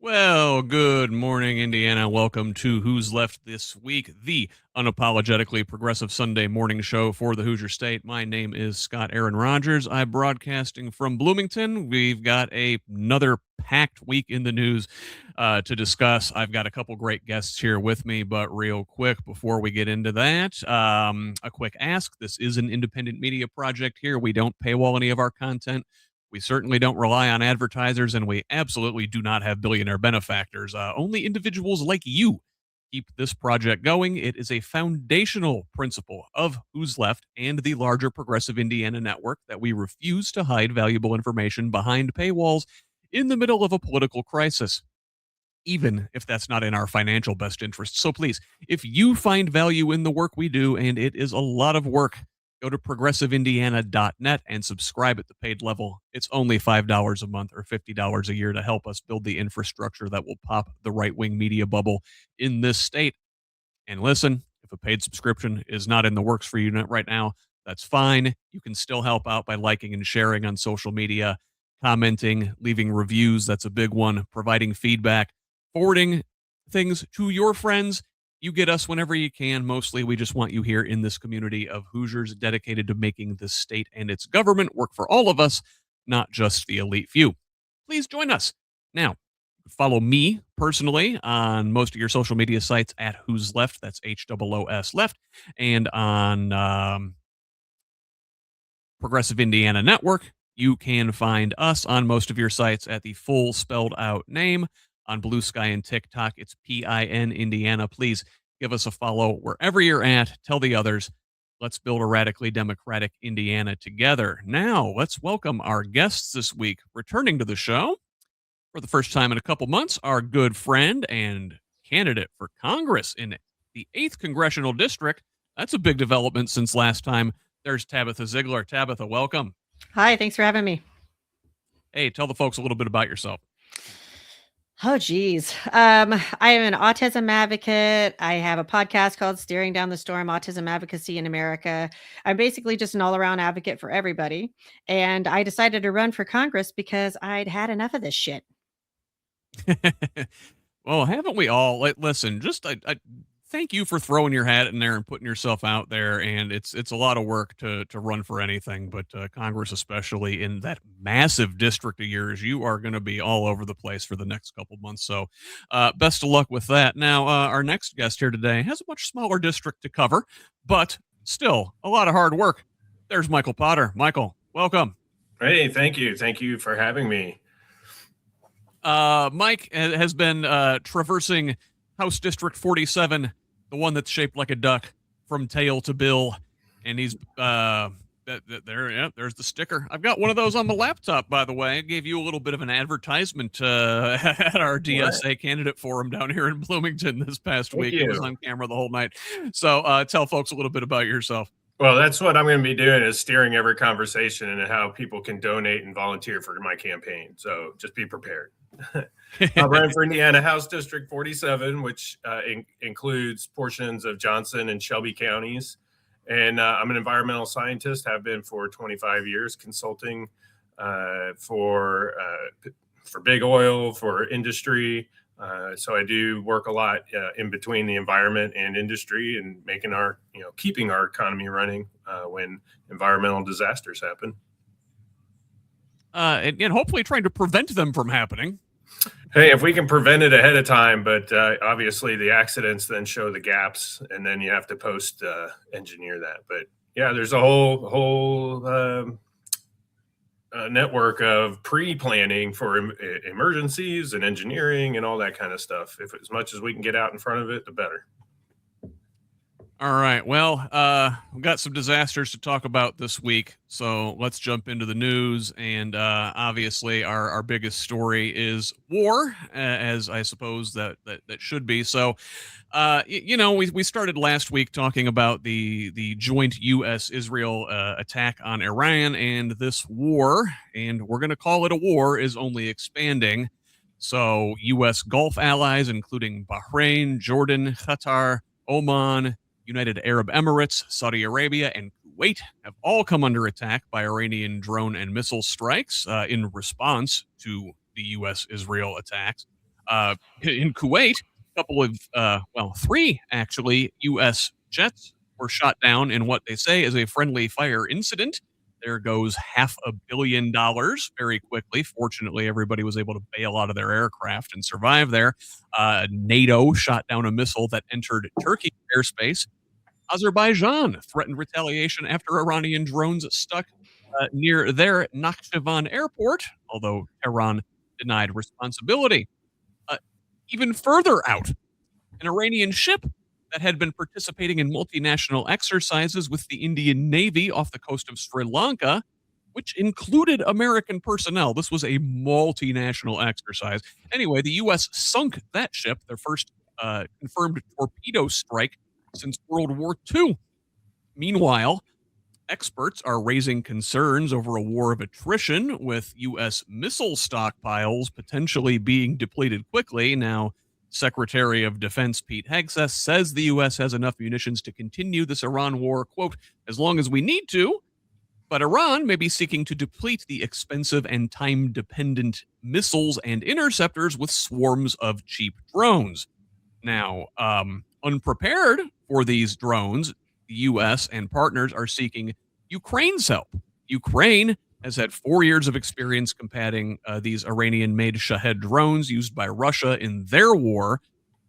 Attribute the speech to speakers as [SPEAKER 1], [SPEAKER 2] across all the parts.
[SPEAKER 1] Well, good morning, Indiana. Welcome to Who's Left This Week, the unapologetically progressive Sunday morning show for the Hoosier State. My name is Scott Aaron Rogers. I'm broadcasting from Bloomington. We've got another packed week in the news to discuss. I've got a couple great guests here with me, but real quick before we get into that, a quick ask. This is an independent media project here. We don't paywall any of our content. We certainly don't rely on advertisers, and we absolutely do not have billionaire benefactors. Only individuals like you keep this project going. It is a foundational principle of Who's Left and the larger Progressive Indiana network that we refuse to hide valuable information behind paywalls in the middle of a political crisis, even if that's not in our financial best interest. So please, if you find value in the work we do, and it is a lot of work, go to progressiveindiana.net and subscribe at the paid level. It's only $5 a month or $50 a year to help us build the infrastructure that will pop the right-wing media bubble in this state. And listen, if a paid subscription is not in the works for you right now, that's fine. You can still help out by liking and sharing on social media, commenting, leaving reviews. That's a big one. Providing feedback, forwarding things to your friends. You get us whenever you can. Mostly, we just want you here in this community of Hoosiers dedicated to making this state and its government work for all of us, not just the elite few. Please join us. Now, follow me personally on most of your social media sites at Who's Left. That's HOOS Left. And on Progressive Indiana Network, you can find us on most of your sites at the full spelled out name. On Blue Sky and TikTok, it's PIN Indiana. Please give us a follow wherever you're at. Tell the others. Let's build a radically democratic Indiana together. Now, let's welcome our guests this week. Returning to the show for the first time in a couple months, our good friend and candidate for Congress in the 8th Congressional District. That's a big development since last time. There's Tabitha Zeigler. Tabitha, welcome.
[SPEAKER 2] Hi, thanks for having me.
[SPEAKER 1] Hey, tell the folks a little bit about yourself.
[SPEAKER 2] Oh, geez. I am an autism advocate. I have a podcast called Steering Down the Storm Autism Advocacy in America. I'm basically just an all around advocate for everybody. And I decided to run for Congress because I'd had enough of this shit.
[SPEAKER 1] Well, haven't we all? Listen, just I thank you for throwing your hat in there and putting yourself out there. And it's a lot of work to run for anything, but Congress, especially in that massive district of yours, you are going to be all over the place for the next couple months. So, best of luck with that. Now, our next guest here today has a much smaller district to cover, but still a lot of hard work. There's Michael Potter. Michael, welcome.
[SPEAKER 3] Hey, thank you. Thank you for having me.
[SPEAKER 1] Mike has been traversing House District 47, the one that's shaped like a duck from tail to bill, and he's there's the sticker. I've got one of those on the laptop, by the way. I gave you a little bit of an advertisement at our DSA candidate forum down here in Bloomington this past week. It was on camera the whole night. So tell folks a little bit about yourself.
[SPEAKER 3] Well, that's what I'm going to be doing, is steering every conversation and how people can donate and volunteer for my campaign. So just be prepared. I'm running for Indiana House District 47, which includes portions of Johnson and Shelby counties. And I'm an environmental scientist, have been for 25 years, consulting for big oil, for industry. So I do work a lot in between the environment and industry, and making keeping our economy running when environmental disasters happen.
[SPEAKER 1] And hopefully trying to prevent them from happening.
[SPEAKER 3] Hey, if we can prevent it ahead of time, but obviously the accidents then show the gaps, and then you have to post engineer that. But yeah, there's a whole network of pre-planning for emergencies and engineering and all that kind of stuff. If as much as we can get out in front of it, the better.
[SPEAKER 1] All right. Well, we've got some disasters to talk about this week, so let's jump into the news. And obviously, our biggest story is war, as I suppose that should be. So, we started last week talking about the joint U.S.-Israel attack on Iran, and this war, and we're going to call it a war, is only expanding. So, U.S. Gulf allies, including Bahrain, Jordan, Qatar, Oman, United Arab Emirates, Saudi Arabia, and Kuwait have all come under attack by Iranian drone and missile strikes in response to the U.S.-Israel attacks. In Kuwait, a couple of, three actually, U.S. jets were shot down in what they say is a friendly fire incident. There goes $500 million very quickly. Fortunately, everybody was able to bail out of their aircraft and survive there. NATO shot down a missile that entered Turkey's airspace. Azerbaijan threatened retaliation after Iranian drones stuck near their Nakhchivan airport, although Tehran denied responsibility. Uh, Even further out, an Iranian ship that had been participating in multinational exercises with the Indian Navy off the coast of Sri Lanka, which included American personnel. This was a multinational exercise. Anyway, the U.S. sunk that ship, their first confirmed torpedo strike since World War II. Meanwhile, experts are raising concerns over a war of attrition, with U.S. missile stockpiles potentially being depleted quickly. Now, Secretary of Defense Pete Hegseth says the U.S. has enough munitions to continue this Iran war, quote, as long as we need to, but Iran may be seeking to deplete the expensive and time-dependent missiles and interceptors with swarms of cheap drones. Now, unprepared for these drones, the U.S. and partners are seeking Ukraine's help. Ukraine has had 4 years of experience combating these Iranian-made Shahed drones used by Russia in their war.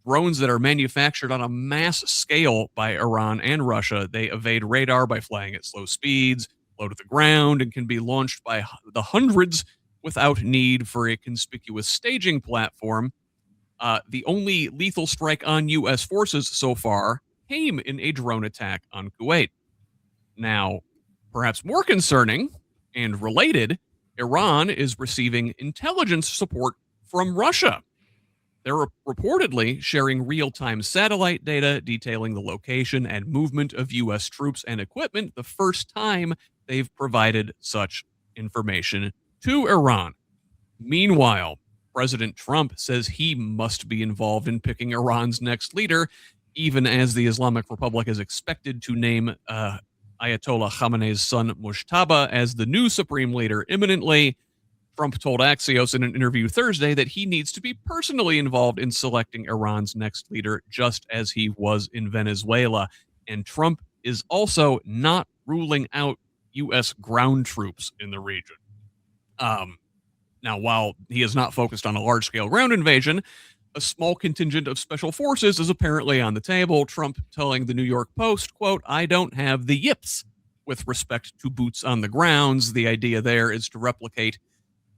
[SPEAKER 1] Drones that are manufactured on a mass scale by Iran and Russia. They evade radar by flying at slow speeds, low to the ground, and can be launched by the hundreds without need for a conspicuous staging platform. The only lethal strike on U.S. forces so far came in a drone attack on Kuwait. Now, perhaps more concerning and related, Iran is receiving intelligence support from Russia. They're reportedly sharing real-time satellite data detailing the location and movement of U.S. troops and equipment, the first time they've provided such information to Iran. Meanwhile, President Trump says he must be involved in picking Iran's next leader, even as the Islamic Republic is expected to name Ayatollah Khamenei's son Mujtaba as the new supreme leader imminently. Trump told Axios in an interview Thursday that he needs to be personally involved in selecting Iran's next leader, just as he was in Venezuela. And Trump is also not ruling out U.S. ground troops in the region. Now, while he is not focused on a large-scale ground invasion, a small contingent of special forces is apparently on the table. Trump telling the New York Post, quote, "I don't have the yips with respect to boots on the grounds." The idea there is to replicate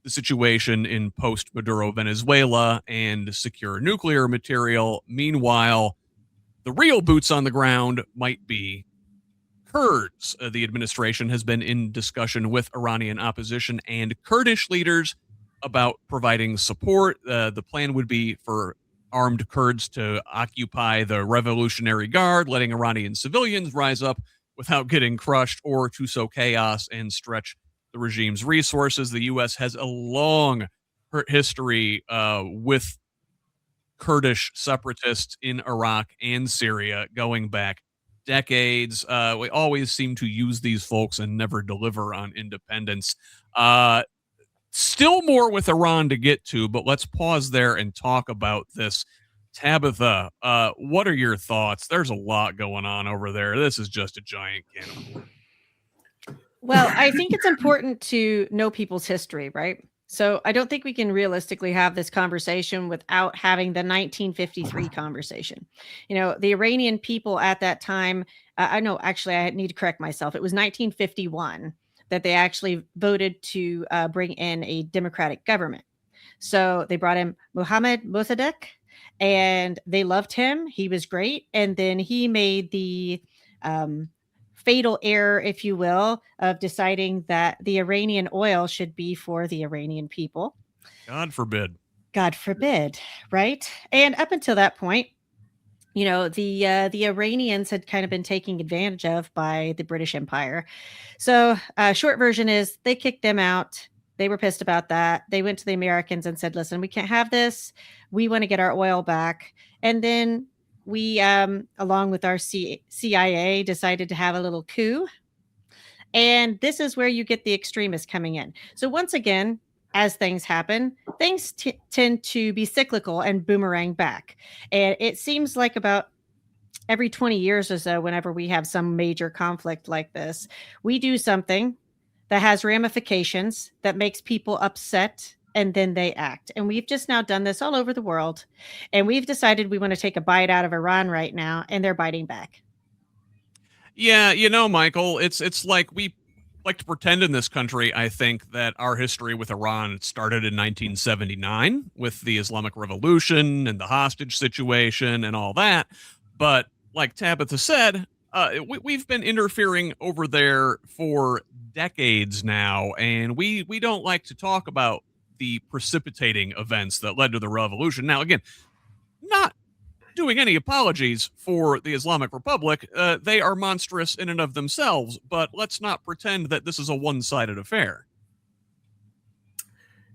[SPEAKER 1] the situation in post-Maduro Venezuela and secure nuclear material. Meanwhile, the real boots on the ground might be Kurds. The administration has been in discussion with Iranian opposition and Kurdish leaders about providing support. The plan would be for armed Kurds to occupy the Revolutionary Guard, letting Iranian civilians rise up without getting crushed, or to sow chaos and stretch the regime's resources. The U.S. has a long history with Kurdish separatists in Iraq and Syria going back decades. We always seem to use these folks and never deliver on independence. Still more with Iran to get to, but let's pause there and talk about this. Tabitha, what are your thoughts? There's a lot going on over there. This is just a giant can of worms.
[SPEAKER 2] Well, I think it's important to know people's history, right? So I don't think we can realistically have this conversation without having the 1953 conversation. You know, the Iranian people at that time, I know, actually, I need to correct myself. It was 1951 that they actually voted to bring in a democratic government. So they brought in Mohammad Mossadegh, and they loved him. He was great. And then he made the fatal error, if you will, of deciding that the Iranian oil should be for the Iranian people.
[SPEAKER 1] God forbid.
[SPEAKER 2] God forbid, right? And up until that point, you know, the Iranians had kind of been taken advantage of by the British Empire. So short version is they kicked them out. They were pissed about that. They went to the Americans and said, listen, we can't have this. We want to get our oil back. And then we, along with our CIA, decided to have a little coup. And this is where you get the extremists coming in. So once again, as things happen, things tend to be cyclical and boomerang back. And it seems like about every 20 years or so, whenever we have some major conflict like this, we do something that has ramifications that makes people upset, and then they act. And we've just now done this all over the world. And we've decided we want to take a bite out of Iran right now, and they're biting back.
[SPEAKER 1] Yeah, Michael, it's like we like to pretend in this country, I think, that our history with Iran started in 1979 with the Islamic Revolution and the hostage situation and all that. But like Tabitha said, we've been interfering over there for decades now, and we don't like to talk about the precipitating events that led to the revolution. Now, again, not doing any apologies for the Islamic Republic. They are monstrous in and of themselves, but let's not pretend that this is a one-sided affair.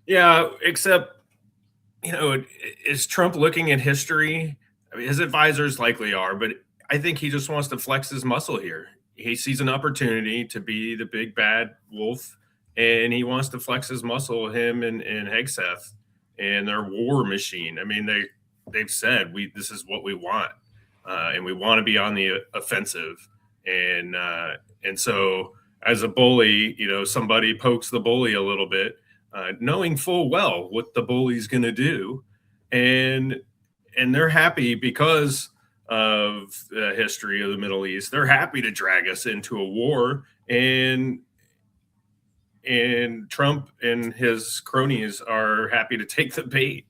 [SPEAKER 3] Yeah, except, is Trump looking at history? I mean, his advisors likely are, but I think he just wants to flex his muscle here. He sees an opportunity to be the big bad wolf, and he wants to flex his muscle, him and Hegseth and their war machine. I mean, they've said this is what we want, and we want to be on the offensive. And so as a bully, somebody pokes the bully a little bit, knowing full well what the bully's going to do, and they're happy because of the history of the Middle East. They're happy to drag us into a war, and Trump and his cronies are happy to take the bait.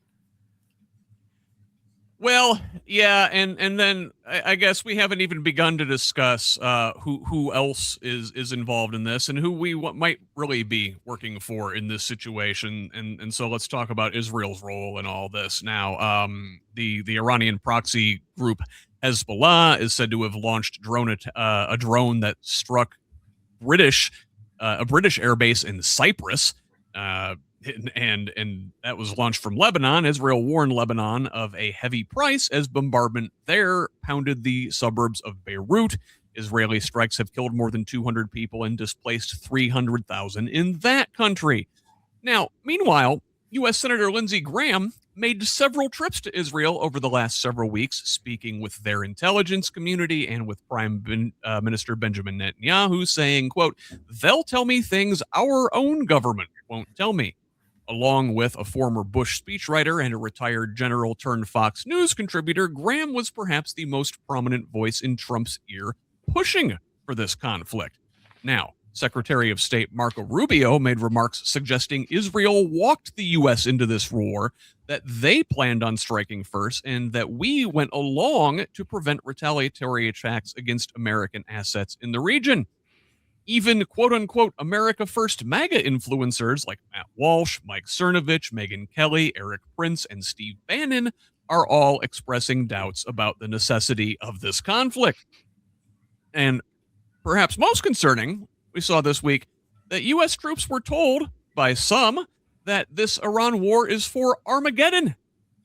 [SPEAKER 1] Well, yeah, and then I guess we haven't even begun to discuss who else is involved in this and who we might really be working for in this situation. And so let's talk about Israel's role in all this. Now, the Iranian proxy group Hezbollah is said to have launched a drone that struck a British airbase in Cyprus. And that was launched from Lebanon. Israel warned Lebanon of a heavy price as bombardment there pounded the suburbs of Beirut. Israeli strikes have killed more than 200 people and displaced 300,000 in that country. Now, meanwhile, U.S. Senator Lindsey Graham made several trips to Israel over the last several weeks, speaking with their intelligence community and with Prime Minister Benjamin Netanyahu, saying, quote, "They'll tell me things our own government won't tell me." Along with a former Bush speechwriter and a retired general turned Fox News contributor, Graham was perhaps the most prominent voice in Trump's ear pushing for this conflict. Now, Secretary of State Marco Rubio made remarks suggesting Israel walked the U.S. into this war, that they planned on striking first, and that we went along to prevent retaliatory attacks against American assets in the region. Even quote-unquote America First MAGA influencers like Matt Walsh, Mike Cernovich, Megyn Kelly, Eric Prince, and Steve Bannon are all expressing doubts about the necessity of this conflict. And perhaps most concerning, we saw this week that U.S. troops were told by some that this Iran war is for Armageddon.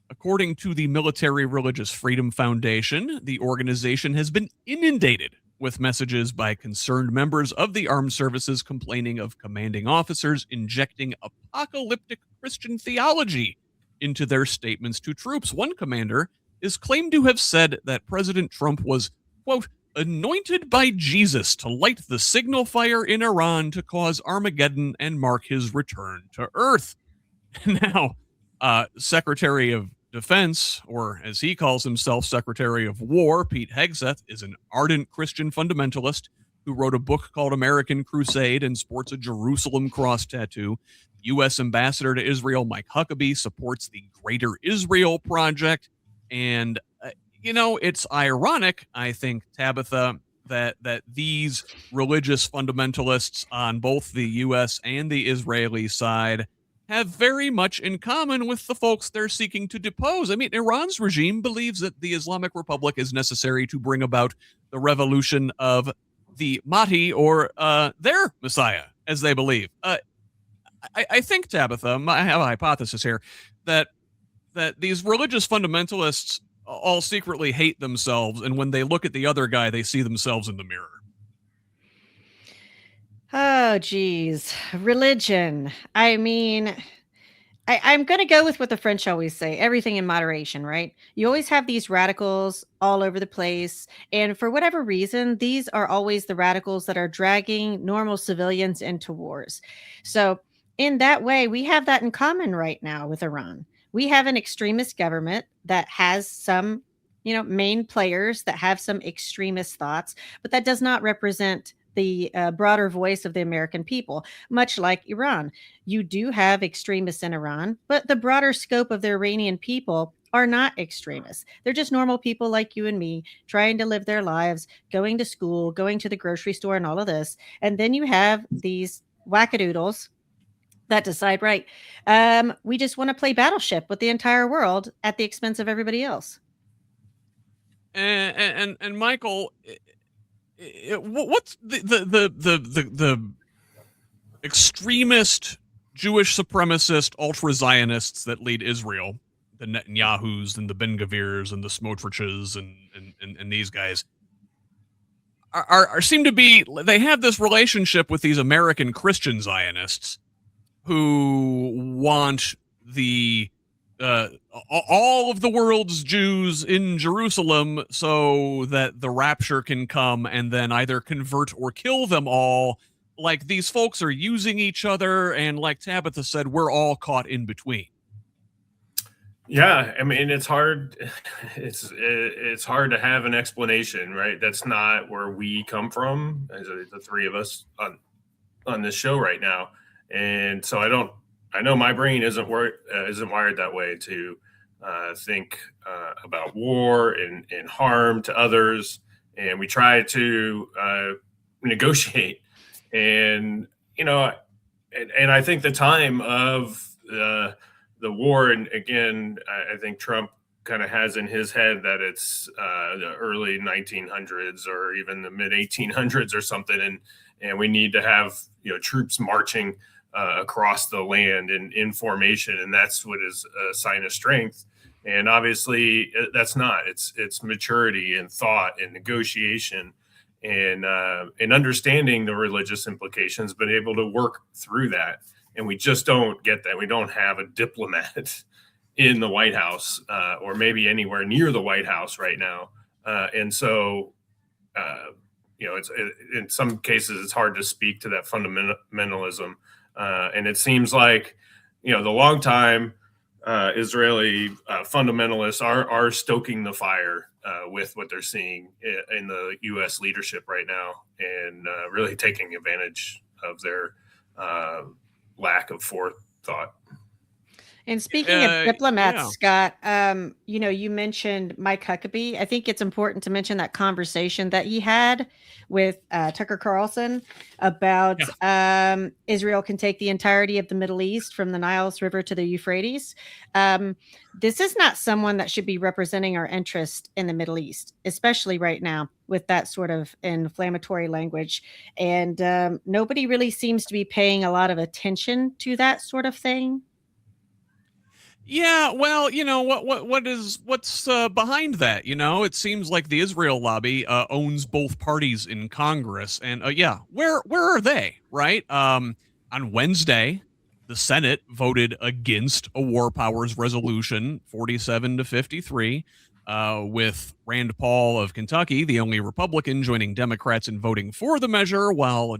[SPEAKER 1] According to the Military Religious Freedom Foundation, the organization has been inundated with messages by concerned members of the armed services complaining of commanding officers injecting apocalyptic Christian theology into their statements to troops. One commander is claimed to have said that President Trump was, quote, anointed by Jesus to light the signal fire in Iran to cause Armageddon and mark his return to Earth. Now, Secretary of Defense, or as he calls himself, Secretary of War, Pete Hegseth, is an ardent Christian fundamentalist who wrote a book called American Crusade and sports a Jerusalem cross tattoo. U.S. Ambassador to Israel Mike Huckabee supports the Greater Israel Project. And, it's ironic, I think, Tabitha, that these religious fundamentalists on both the U.S. and the Israeli side have very much in common with the folks they're seeking to depose. I mean, Iran's regime believes that the Islamic Republic is necessary to bring about the revolution of the Mahdi, or their Messiah, as they believe. I think, Tabitha, I have a hypothesis here, that these religious fundamentalists all secretly hate themselves, and when they look at the other guy, they see themselves in the mirror.
[SPEAKER 2] Oh, geez. Religion. I mean, I'm going to go with what the French always say, everything in moderation, right? You always have these radicals all over the place. And for whatever reason, these are always the radicals that are dragging normal civilians into wars. So, in that way, we have that in common right now with Iran. We have an extremist government that has some, main players that have some extremist thoughts, but that does not represent the broader voice of the American people, much like Iran. You do have extremists in Iran, but the broader scope of the Iranian people are not extremists. They're just normal people like you and me trying to live their lives, going to school, going to the grocery store, and all of this. And then you have these wackadoodles that decide, right, we just want to play battleship with the entire world at the expense of everybody else.
[SPEAKER 1] And Michael, what's the extremist Jewish supremacist ultra Zionists that lead Israel, the Netanyahus and the Ben Gavirs and the Smotriches and these guys are seem to be, they have this relationship with these American Christian Zionists who want the all of the world's Jews in Jerusalem so that the rapture can come and then either convert or kill them all. Like, these folks are using each other, and like Tabitha said, we're all caught in between.
[SPEAKER 3] Yeah, I mean, it's hard. It's hard to have an explanation, right? That's not where we come from, as the three of us on this show right now, and so I know my brain isn't wired that way to think about war and harm to others, and we try to negotiate, and and I think the time of the war, and again, I think Trump kind of has in his head that it's the early 1900s or even the mid 1800s or something, and we need to have troops marching across the land in formation, and that's what is a sign of strength. And obviously, that's not. It's maturity and thought and negotiation and understanding the religious implications, but able to work through that. And we just don't get that. We don't have a diplomat in the White House or maybe anywhere near the White House right now. And so, it's in some cases it's hard to speak to that fundamentalism. And it seems like, the longtime Israeli fundamentalists are stoking the fire with what they're seeing in the U.S. leadership right now, and really taking advantage of their lack of forethought.
[SPEAKER 2] And speaking of diplomats, Scott, you mentioned Mike Huckabee. I think it's important to mention that conversation that he had with Tucker Carlson about Israel can take the entirety of the Middle East from the Niles River to the Euphrates. This is not someone that should be representing our interest in the Middle East, especially right now with that sort of inflammatory language. And nobody really seems to be paying a lot of attention to that sort of thing.
[SPEAKER 1] Yeah, well, what's behind that? It seems like the Israel lobby owns both parties in Congress, and where are they? Right? On Wednesday, the Senate voted against a war powers resolution, 47-53, with Rand Paul of Kentucky, the only Republican, joining Democrats in voting for the measure, while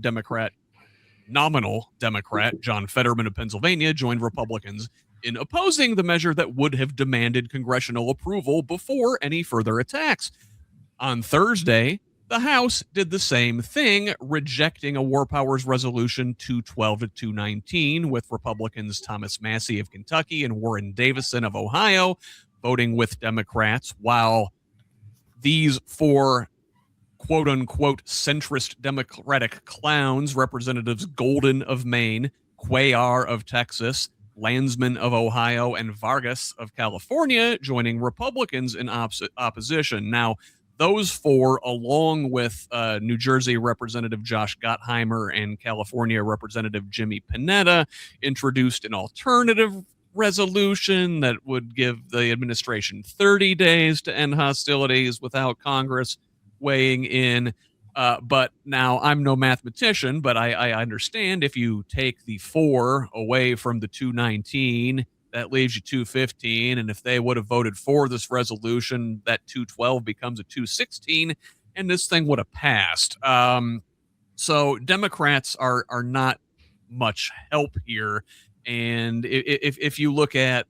[SPEAKER 1] nominal Democrat John Fetterman of Pennsylvania joined Republicans in opposing the measure that would have demanded congressional approval before any further attacks. On Thursday, the House did the same thing, rejecting a war powers resolution 212-219, with Republicans Thomas Massie of Kentucky and Warren Davison of Ohio voting with Democrats, while these four quote-unquote centrist Democratic clowns, Representatives Golden of Maine, Cuellar of Texas, Landsman of Ohio, and Vargas of California, joining Republicans in opposition. Now, those four, along with New Jersey Representative Josh Gottheimer and California Representative Jimmy Panetta, introduced an alternative resolution that would give the administration 30 days to end hostilities without Congress weighing in. But now, I'm no mathematician, but I understand if you take the 4 away from the 219, that leaves you 215. And if they would have voted for this resolution, that 212 becomes a 216, and this thing would have passed. So Democrats are not much help here. And if you look at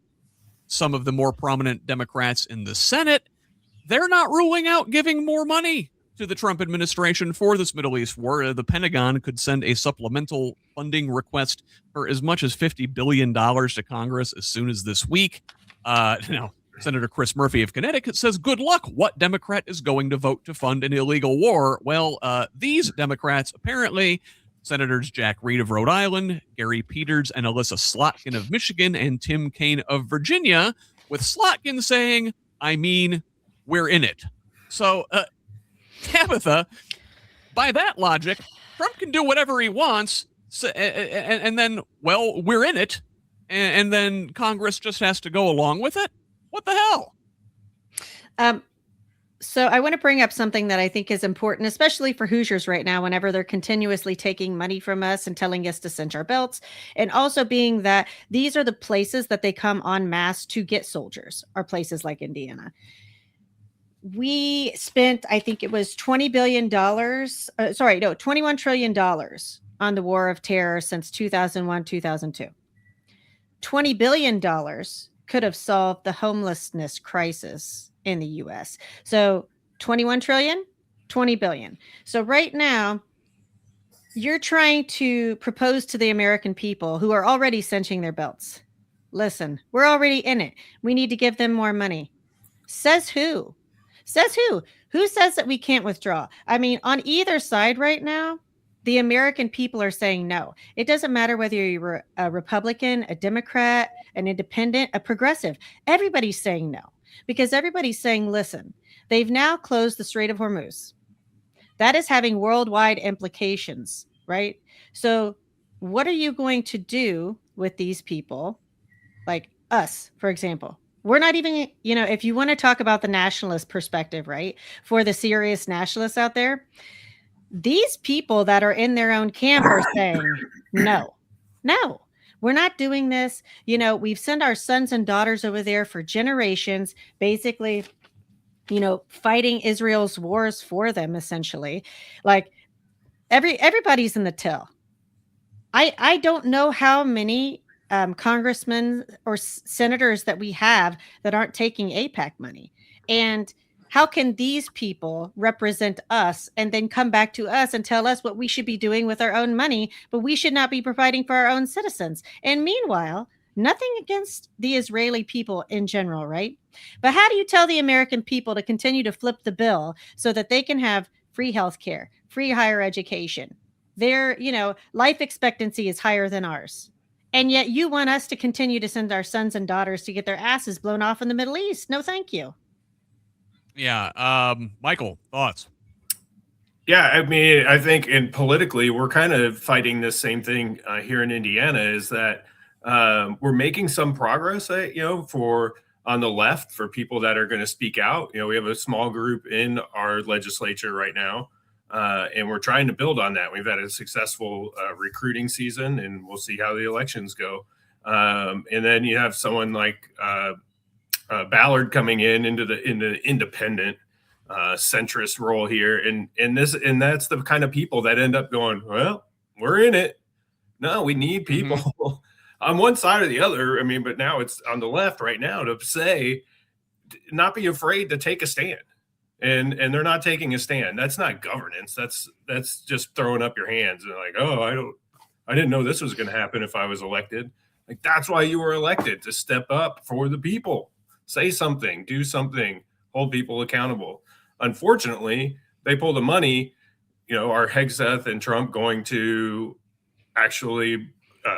[SPEAKER 1] some of the more prominent Democrats in the Senate, they're not ruling out giving more money to the Trump administration for this Middle East war. The Pentagon could send a supplemental funding request for as much as $50 billion to Congress as soon as this week. Now, Senator Chris Murphy of Connecticut says, good luck. What Democrat is going to vote to fund an illegal war? Well, these Democrats, apparently, Senators Jack Reed of Rhode Island, Gary Peters and Alyssa Slotkin of Michigan, and Tim Kaine of Virginia, with Slotkin saying, I mean, we're in it. So, Tabitha, by that logic, Trump can do whatever he wants, and then, well, we're in it, and then Congress just has to go along with it? What the hell?
[SPEAKER 2] So I want to bring up something that I think is important, especially for Hoosiers right now, whenever they're continuously taking money from us and telling us to cinch our belts, and also being that these are the places that they come en masse to get soldiers, are places like Indiana. We spent, I think it was $21 trillion on the war of terror since 2001, 2002. $20 billion could have solved the homelessness crisis in the US. So 21 trillion, 20 billion. So right now, you're trying to propose to the American people who are already cinching their belts. Listen, we're already in it. We need to give them more money. Says who? Says who? Who says that we can't withdraw? I mean, on either side right now, the American people are saying no. It doesn't matter whether you're a Republican, a Democrat, an independent, a progressive. Everybody's saying no, because everybody's saying, listen, they've now closed the Strait of Hormuz. That is having worldwide implications, right? So what are you going to do with these people, like us, for example? We're not even, if you want to talk about the nationalist perspective, right? For the serious nationalists out there, these people that are in their own camp are saying, no, we're not doing this. We've sent our sons and daughters over there for generations, basically, fighting Israel's wars for them, essentially. Like everybody's in the till. I don't know how many congressmen or senators that we have that aren't taking AIPAC money. And how can these people represent us and then come back to us and tell us what we should be doing with our own money, but we should not be providing for our own citizens? And meanwhile, nothing against the Israeli people in general, right? But how do you tell the American people to continue to flip the bill so that they can have free healthcare, free higher education? Their, life expectancy is higher than ours. And yet you want us to continue to send our sons and daughters to get their asses blown off in the Middle East. No, thank you.
[SPEAKER 1] Yeah. Michael, thoughts?
[SPEAKER 3] Yeah, I mean, I think politically, we're kind of fighting this same thing here in Indiana, is that we're making some progress, for on the left, for people that are going to speak out. We have a small group in our legislature right now, and we're trying to build on that. We've had a successful recruiting season, and we'll see how the elections go. And then you have someone like Ballard coming into the independent centrist role here, and that's the kind of people that end up going, well, we're in it. No, we need people on one side or the other. I mean, but now it's on the left right now to say, not be afraid to take a stand, and they're not taking a stand. That's not governance. That's just throwing up your hands and like, oh, I didn't know this was going to happen if I was elected. Like, that's why you were elected, to step up for the people. Say something, do something, hold people accountable. Unfortunately, they pull the money. Are Hegseth and Trump going to actually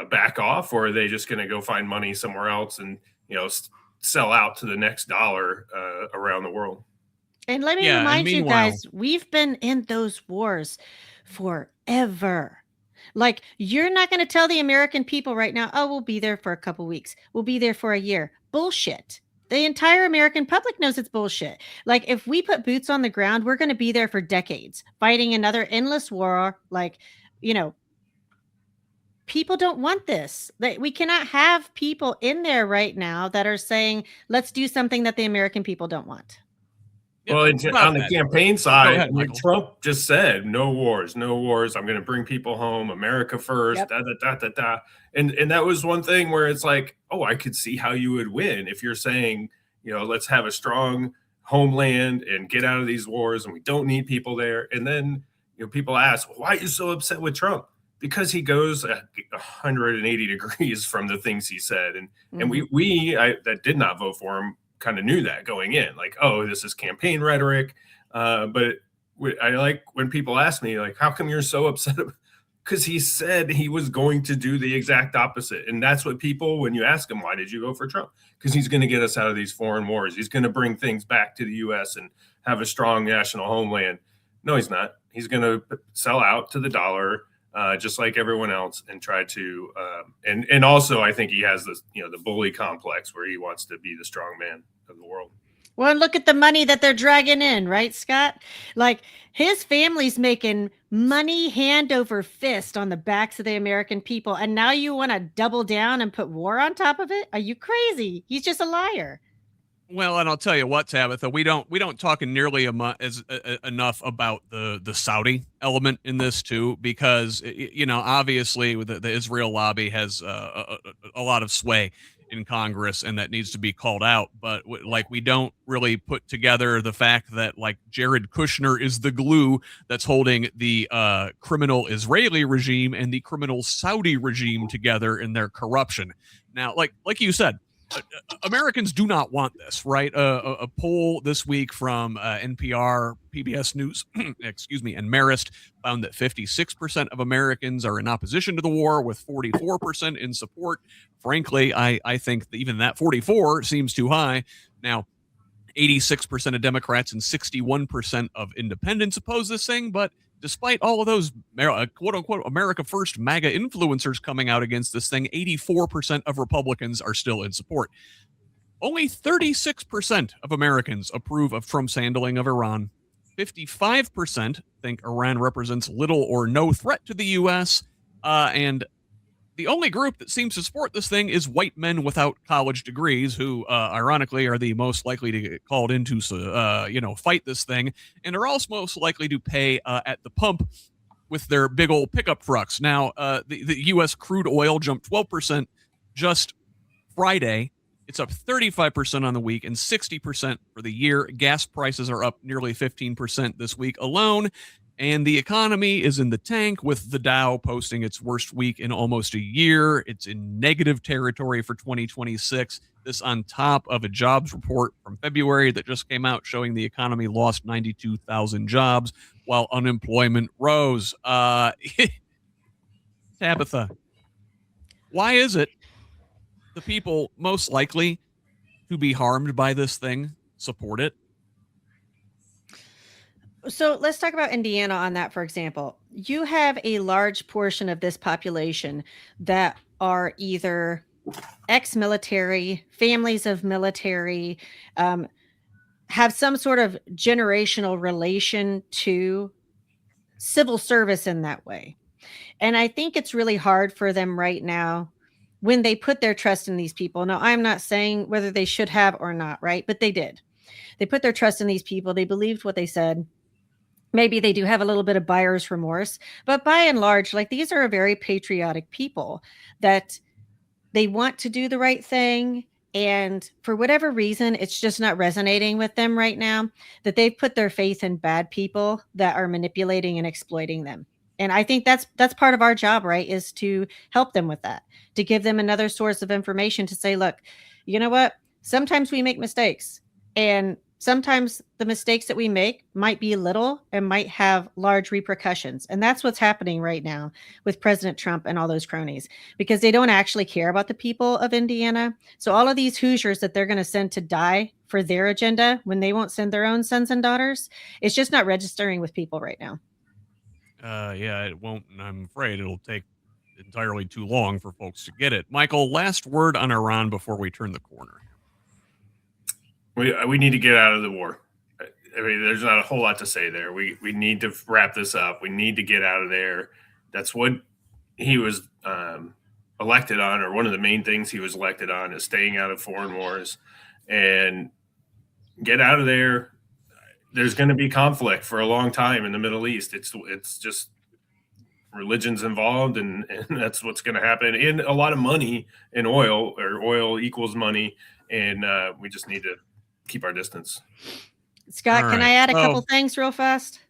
[SPEAKER 3] back off, or are they just going to go find money somewhere else and, sell out to the next dollar around the world?
[SPEAKER 2] And let me remind you guys, we've been in those wars forever. Like, you're not going to tell the American people right now, oh, we'll be there for a couple weeks. We'll be there for a year. Bullshit. The entire American public knows it's bullshit. Like, if we put boots on the ground, we're going to be there for decades, fighting another endless war. Like, people don't want this. We cannot have people in there right now that are saying, let's do something that the American people don't want.
[SPEAKER 3] Well, on the campaign side,
[SPEAKER 1] ahead,
[SPEAKER 3] Trump just said, no wars, no wars. I'm going to bring people home, America first,
[SPEAKER 2] Yep.
[SPEAKER 3] da, da, da, da, da. And that was one thing where it's like, oh, I could see how you would win if you're saying, let's have a strong homeland and get out of these wars, and we don't need people there. And then, people ask, well, why are you so upset with Trump? Because he goes 180 degrees from the things he said. And we that did not vote for him kind of knew that going in, like, oh, this is campaign rhetoric. But I like when people ask me, like, how come you're so upset? Because he said he was going to do the exact opposite. And that's what people, when you ask him, why did you vote for Trump? Because he's going to get us out of these foreign wars. He's going to bring things back to the U.S. and have a strong national homeland. No, he's not. He's going to sell out to the dollar, just like everyone else, and try to and also I think he has this the bully complex where he wants to be the strong man of the world.
[SPEAKER 2] Well, look at the money that they're dragging in, right, Scott? Like, his family's making money hand over fist on the backs of the American people, and now you want to double down and put war on top of it? Are you crazy? He's just a liar.
[SPEAKER 1] Well, and I'll tell you what, Tabitha, we don't talk nearly enough about the Saudi element in this too, because obviously the Israel lobby has a lot of sway in Congress, and that needs to be called out. But we don't really put together the fact that like Jared Kushner is the glue that's holding the criminal Israeli regime and the criminal Saudi regime together in their corruption. Now, like you said, Americans do not want this, right? A poll this week from NPR, PBS News, excuse me, and Marist found that 56% of Americans are in opposition to the war, with 44% in support. Frankly, I think that even that 44 seems too high. Now, 86% of Democrats and 61% of independents oppose this thing, but despite all of those quote-unquote America First MAGA influencers coming out against this thing, 84% of Republicans are still in support. Only 36% of Americans approve of Trump's handling of Iran. 55% think Iran represents little or no threat to the U.S., and the only group that seems to support this thing is white men without college degrees, who, ironically, are the most likely to get called in to, fight this thing, and are also most likely to pay at the pump with their big old pickup trucks. Now, the U.S. crude oil jumped 12% just Friday. It's up 35% on the week and 60% for the year. Gas prices are up nearly 15% this week alone. And the economy is in the tank, with the Dow posting its worst week in almost a year. It's in negative territory for 2026. This on top of a jobs report from February that just came out showing the economy lost 92,000 jobs while unemployment rose. Tabitha, why is it the people most likely to be harmed by this thing support it?
[SPEAKER 2] So let's talk about Indiana on that, for example. You have a large portion of this population that are either ex-military, families of military, have some sort of generational relation to civil service in that way. And I think it's really hard for them right now when they put their trust in these people. Now, I'm not saying whether they should have or not, right? But they did. They put their trust in these people. They believed what they said. Maybe they do have a little bit of buyer's remorse, but by and large, like, these are very patriotic people that they want to do the right thing. And for whatever reason, it's just not resonating with them right now, that they've put their faith in bad people that are manipulating and exploiting them. And I think that's part of our job, right, is to help them with that, to give them another source of information to say, look, you know what? Sometimes we make mistakes, and sometimes the mistakes that we make might be little and might have large repercussions. And that's what's happening right now with President Trump and all those cronies, because they don't actually care about the people of Indiana. So all of these Hoosiers that they're going to send to die for their agenda, when they won't send their own sons and daughters, it's just not registering with people right now.
[SPEAKER 1] Yeah, it won't. And I'm afraid it'll take entirely too long for folks to get it. Michael, last word on Iran before we turn the corner.
[SPEAKER 3] We need to get out of the war. I mean, there's not a whole lot to say there. We need to wrap this up. We need to get out of there. That's what he was elected on, or one of the main things he was elected on, is staying out of foreign wars and get out of there. There's going to be conflict for a long time in the Middle East. It's just religion's involved, and that's what's going to happen. And a lot of money in oil, or oil equals money, and we just need to keep our distance.
[SPEAKER 2] Scott,
[SPEAKER 1] All
[SPEAKER 2] can
[SPEAKER 1] right.
[SPEAKER 2] I add a couple things real fast?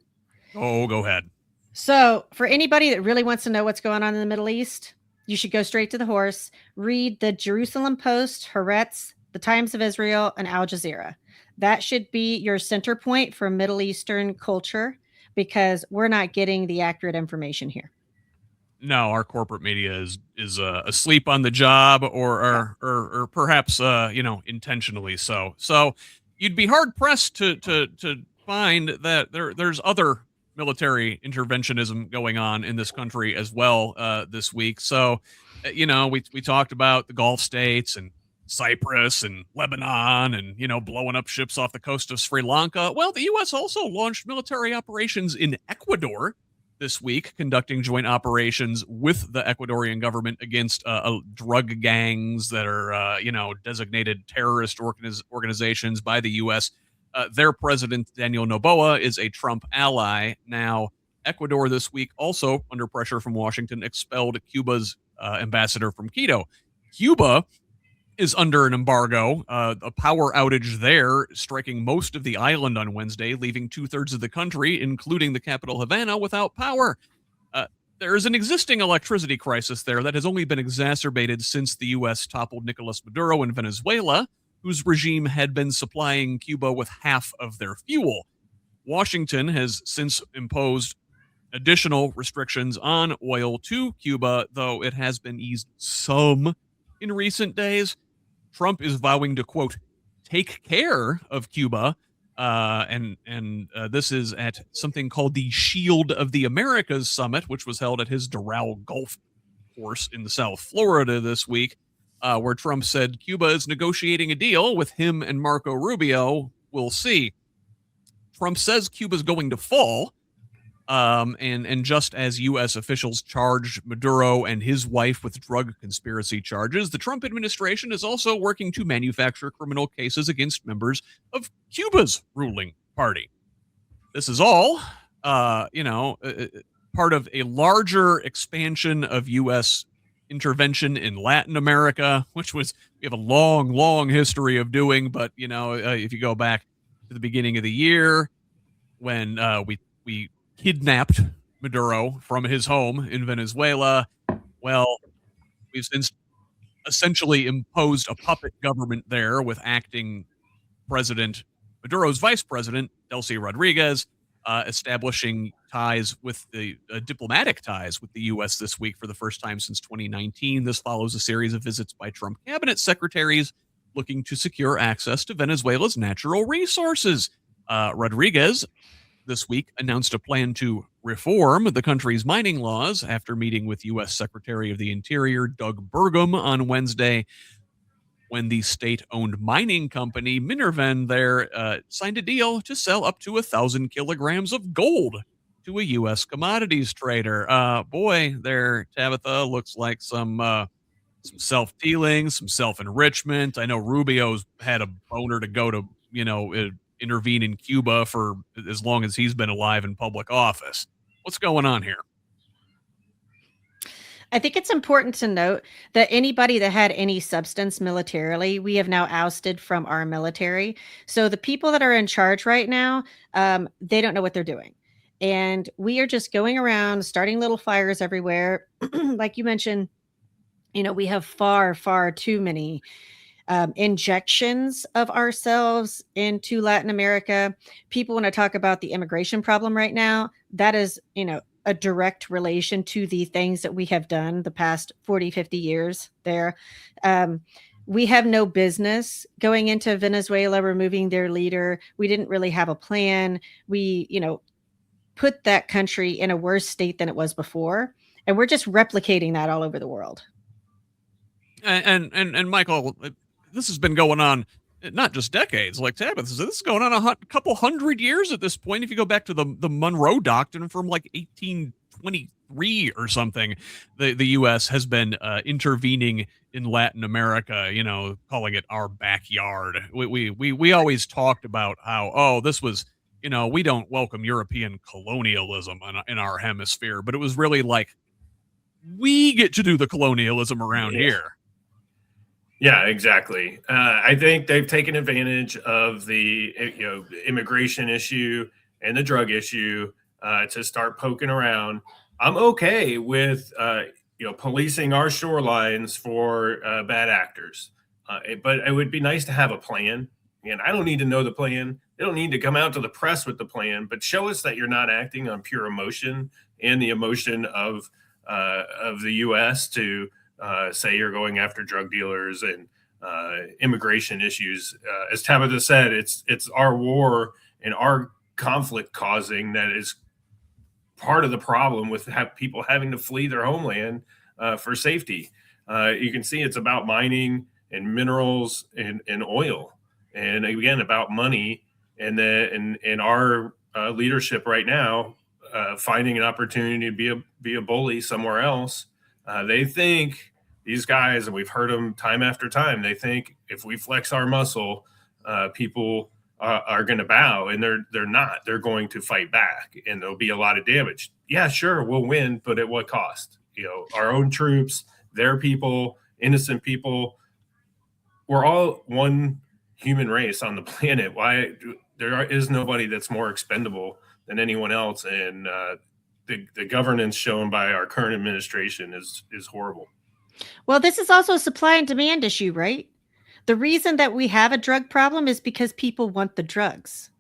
[SPEAKER 1] Oh, go ahead.
[SPEAKER 2] So, for anybody that really wants to know what's going on in the Middle East, you should go straight to the horse. Read the Jerusalem Post, Haaretz, the Times of Israel, and Al Jazeera. That should be your center point for Middle Eastern culture, because we're not getting the accurate information here.
[SPEAKER 1] No, our corporate media is asleep on the job, or perhaps intentionally so. So you'd be hard pressed to find that there's other military interventionism going on in this country as well this week. So we talked about the Gulf states and Cyprus and Lebanon, and blowing up ships off the coast of Sri Lanka. Well, the U.S. also launched military operations in Ecuador this week, conducting joint operations with the Ecuadorian government against drug gangs that are, designated terrorist organizations by the U.S. Their president, Daniel Noboa, is a Trump ally. Now, Ecuador this week, also under pressure from Washington, expelled Cuba's ambassador from Quito. Cuba is under an embargo, a power outage there, striking most of the island on Wednesday, leaving 2/3 of the country, including the capital Havana, without power. There is an existing electricity crisis there that has only been exacerbated since the U.S. toppled Nicolas Maduro in Venezuela, whose regime had been supplying Cuba with half of their fuel. Washington has since imposed additional restrictions on oil to Cuba, though it has been eased some in recent days. Trump is vowing to, quote, take care of Cuba. And this is at something called the Shield of the Americas Summit, which was held at his Doral Golf Course in the South Florida this week, where Trump said Cuba is negotiating a deal with him and Marco Rubio. We'll see. Trump says Cuba's going to fall. And just as U.S. officials charged Maduro and his wife with drug conspiracy charges, the Trump administration is also working to manufacture criminal cases against members of Cuba's ruling party. This is all, part of a larger expansion of U.S. intervention in Latin America, which we have a long, long history of doing. But, if you go back to the beginning of the year when we kidnapped Maduro from his home in Venezuela, well, we've since essentially imposed a puppet government there with acting President Maduro's vice president, Delcy Rodriguez, establishing ties with the diplomatic ties with the U.S. this week for the first time since 2019. This follows a series of visits by Trump cabinet secretaries looking to secure access to Venezuela's natural resources. Rodriguez this week announced a plan to reform the country's mining laws after meeting with U.S. Secretary of the Interior Doug Burgum on Wednesday, when the state-owned mining company Minerven there signed a deal to sell up to 1,000 kilograms of gold to a U.S. commodities trader. Boy, there, Tabitha, looks like some self-dealing, some self-enrichment. I know Rubio's had a boner to go to, intervene in Cuba for as long as he's been alive in public office. What's going on here?
[SPEAKER 2] I think it's important to note that anybody that had any substance militarily, we have now ousted from our military. So the people that are in charge right now, they don't know what they're doing. And we are just going around starting little fires everywhere. Like you mentioned, we have far, far too many injections of ourselves into Latin America. People want to talk about the immigration problem right now. That is, a direct relation to the things that we have done the past 40, 50 years there. We have no business going into Venezuela, removing their leader. We didn't really have a plan. We, put that country in a worse state than it was before. And we're just replicating that all over the world.
[SPEAKER 1] And Michael, this has been going on not just decades, like Tabitha says. This is going on a couple hundred years at this point. If you go back to the Monroe Doctrine from like 1820 2023 or something, the U.S. has been intervening in Latin America, calling it our backyard. We always talked about how, this was, we don't welcome European colonialism in our hemisphere, but it was really like, we get to do the colonialism around here.
[SPEAKER 3] Yeah, exactly. I think they've taken advantage of the immigration issue and the drug issue to start poking around. I'm okay with policing our shorelines for bad actors, but it would be nice to have a plan. And I don't need to know the plan. They don't need to come out to the press with the plan, but show us that you're not acting on pure emotion and the emotion of the U.S. to say you're going after drug dealers and immigration issues. As Tabitha said, it's our war and our conflict causing that is part of the problem with people having to flee their homeland for safety. You can see it's about mining and minerals and oil, and again about money, and our leadership right now finding an opportunity to be a bully somewhere else. They think, these guys, and we've heard them time after time, they think if we flex our muscle, people are going to bow, and they're not. They're going to fight back, and there'll be a lot of damage. Yeah, sure, we'll win, but at what cost? Our own troops, their people, innocent people. We're all one human race on the planet. Why there is nobody that's more expendable than anyone else, and the governance shown by our current administration is horrible.
[SPEAKER 2] Well, this is also a supply and demand issue, right? The reason that we have a drug problem is because people want the drugs.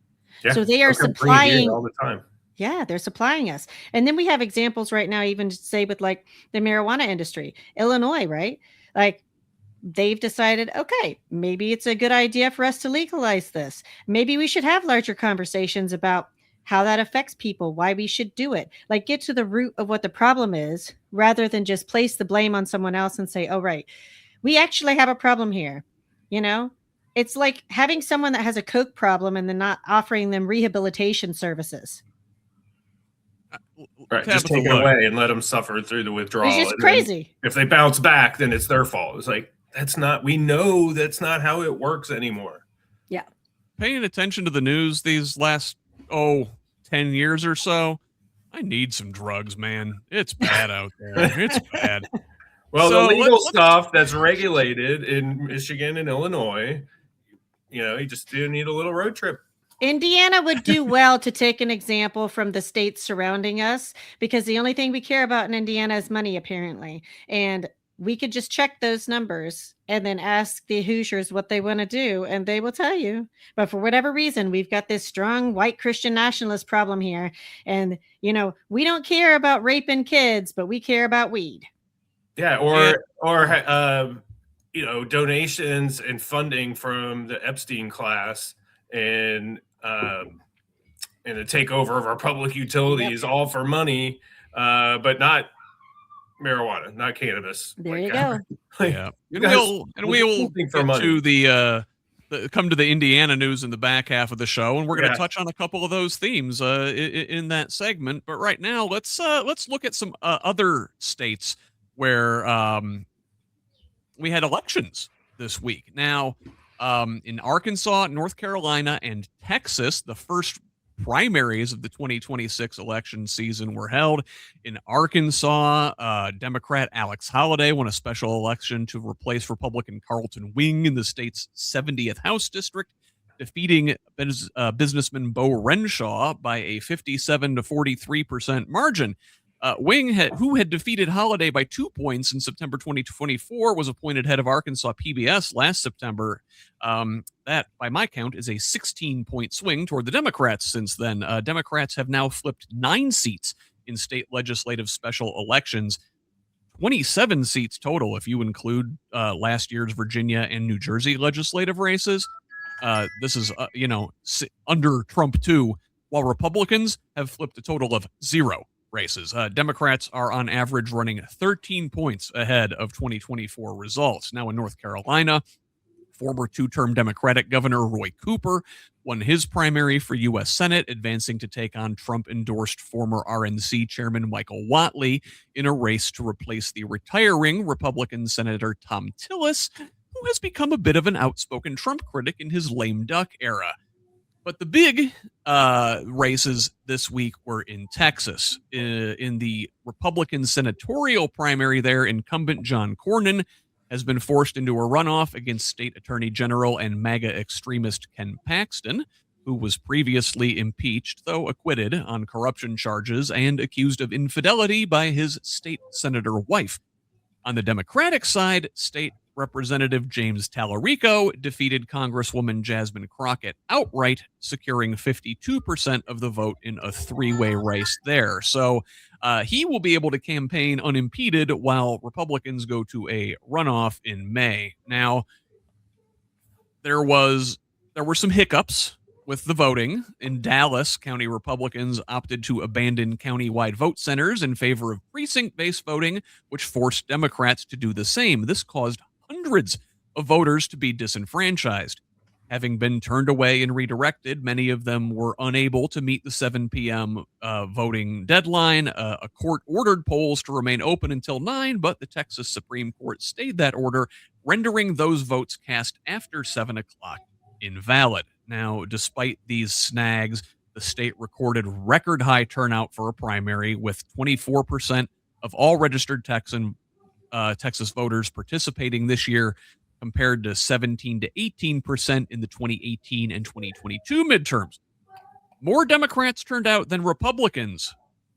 [SPEAKER 3] Yeah,
[SPEAKER 2] so they are supplying
[SPEAKER 3] all the time.
[SPEAKER 2] Yeah, they're supplying us. And then we have examples right now, even say with like the marijuana industry, Illinois, right? Like they've decided, okay, maybe it's a good idea for us to legalize this. Maybe we should have larger conversations about how that affects people, why we should do it. Like get to the root of what the problem is rather than just place the blame on someone else and say, oh, right, we actually have a problem here. It's like having someone that has a coke problem and then not offering them rehabilitation services.
[SPEAKER 3] Right, just take it away and let them suffer through the withdrawal.
[SPEAKER 2] It's just crazy.
[SPEAKER 3] If they bounce back, then it's their fault. It's like, we know that's not how it works anymore.
[SPEAKER 2] Yeah.
[SPEAKER 1] Paying attention to the news these last 10 years or so, I need some drugs, man. It's bad out there. It's bad.
[SPEAKER 3] Well, the legal stuff that's regulated in Michigan and Illinois, you just do need a little road trip.
[SPEAKER 2] Indiana would do well to take an example from the states surrounding us, because the only thing we care about in Indiana is money, apparently. And we could just check those numbers and then ask the Hoosiers what they want to do, and they will tell you. But for whatever reason, we've got this strong white Christian nationalist problem here. And, we don't care about raping kids, but we care about weed.
[SPEAKER 3] Yeah, or donations and funding from the Epstein class and the takeover of our public utilities, all for money, but not marijuana, not cannabis.
[SPEAKER 2] There you go.
[SPEAKER 1] Yeah, and we'll get to come to the Indiana news in the back half of the show, and we're going to touch on a couple of those themes in that segment. But right now, let's look at some other states where we had elections this week. Now, in Arkansas, North Carolina, and Texas, the first primaries of the 2026 election season were held. In Arkansas, Democrat Alex Holliday won a special election to replace Republican Carlton Wing in the state's 70th House District, defeating businessman Bo Renshaw by a 57 to 43% margin. Wing, who had defeated Holliday by 2 points in September 2024, was appointed head of Arkansas PBS last September. That, by my count, is a 16-point swing toward the Democrats since then. Democrats have now flipped 9 seats in state legislative special elections, 27 seats total if you include last year's Virginia and New Jersey legislative races. This is, under Trump, too, while Republicans have flipped a total of 0 races. Democrats are on average running 13 points ahead of 2024 results. Now in North Carolina, Former two-term Democratic Governor Roy Cooper won his primary for U.S. Senate, advancing to take on Trump-endorsed former RNC Chairman Michael Whatley in a race to replace the retiring Republican Senator Thom Tillis, who has become a bit of an outspoken Trump critic in his lame duck era. But the big races this week were in Texas. In the Republican senatorial primary there, incumbent John Cornyn has been forced into a runoff against State Attorney General and MAGA extremist Ken Paxton, who was previously impeached, though acquitted, on corruption charges and accused of infidelity by his state senator wife. On the Democratic side, State Representative James Tallarico defeated Congresswoman Jasmine Crockett outright, securing 52% of the vote in a three-way race there. So he will be able to campaign unimpeded while Republicans go to a runoff in May. Now, there were some hiccups with the voting. In Dallas, county Republicans opted to abandon county-wide vote centers in favor of precinct-based voting, which forced Democrats to do the same. This caused hundreds of voters to be disenfranchised. Having been turned away and redirected, many of them were unable to meet the 7 p.m. Voting deadline. A court ordered polls to remain open until 9, but the Texas Supreme Court stayed that order, rendering those votes cast after 7 o'clock invalid. Now, despite these snags, the state recorded record high turnout for a primary, with 24% of all registered Texas voters participating this year, compared to 17 to 18% in the 2018 and 2022 midterms. More Democrats turned out than Republicans,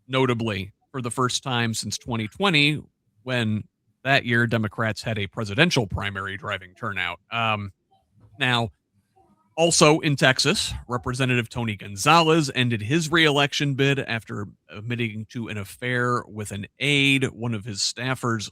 [SPEAKER 1] notably for the first time since 2020, when that year Democrats had a presidential primary driving turnout. Now, also in Texas, Representative Tony Gonzalez ended his reelection bid after admitting to an affair with an aide. One of his staffers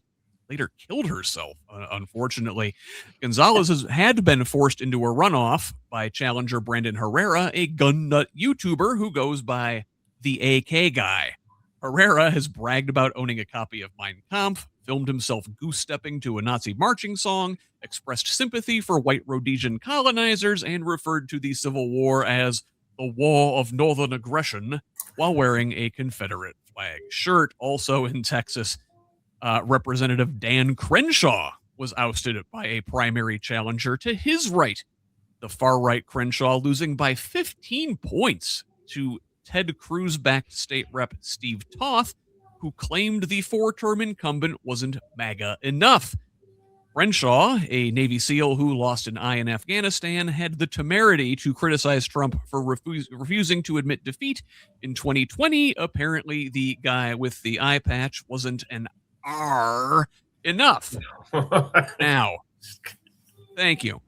[SPEAKER 1] later killed herself, unfortunately. Gonzalez had been forced into a runoff by challenger Brandon Herrera, a gun nut YouTuber who goes by the AK Guy. Herrera has bragged about owning a copy of Mein Kampf, filmed himself goose-stepping to a Nazi marching song, expressed sympathy for white Rhodesian colonizers, and referred to the Civil War as the War of Northern Aggression while wearing a Confederate flag shirt. Also in Texas, Representative Dan Crenshaw was ousted by a primary challenger to his right. The far-right Crenshaw losing by 15 points to Ted Cruz-backed state rep Steve Toth, who claimed the four-term incumbent wasn't MAGA enough. Crenshaw, a Navy SEAL who lost an eye in Afghanistan, had the temerity to criticize Trump for refusing to admit defeat in 2020. Apparently, the guy with the eye patch wasn't an R enough. Now, thank you.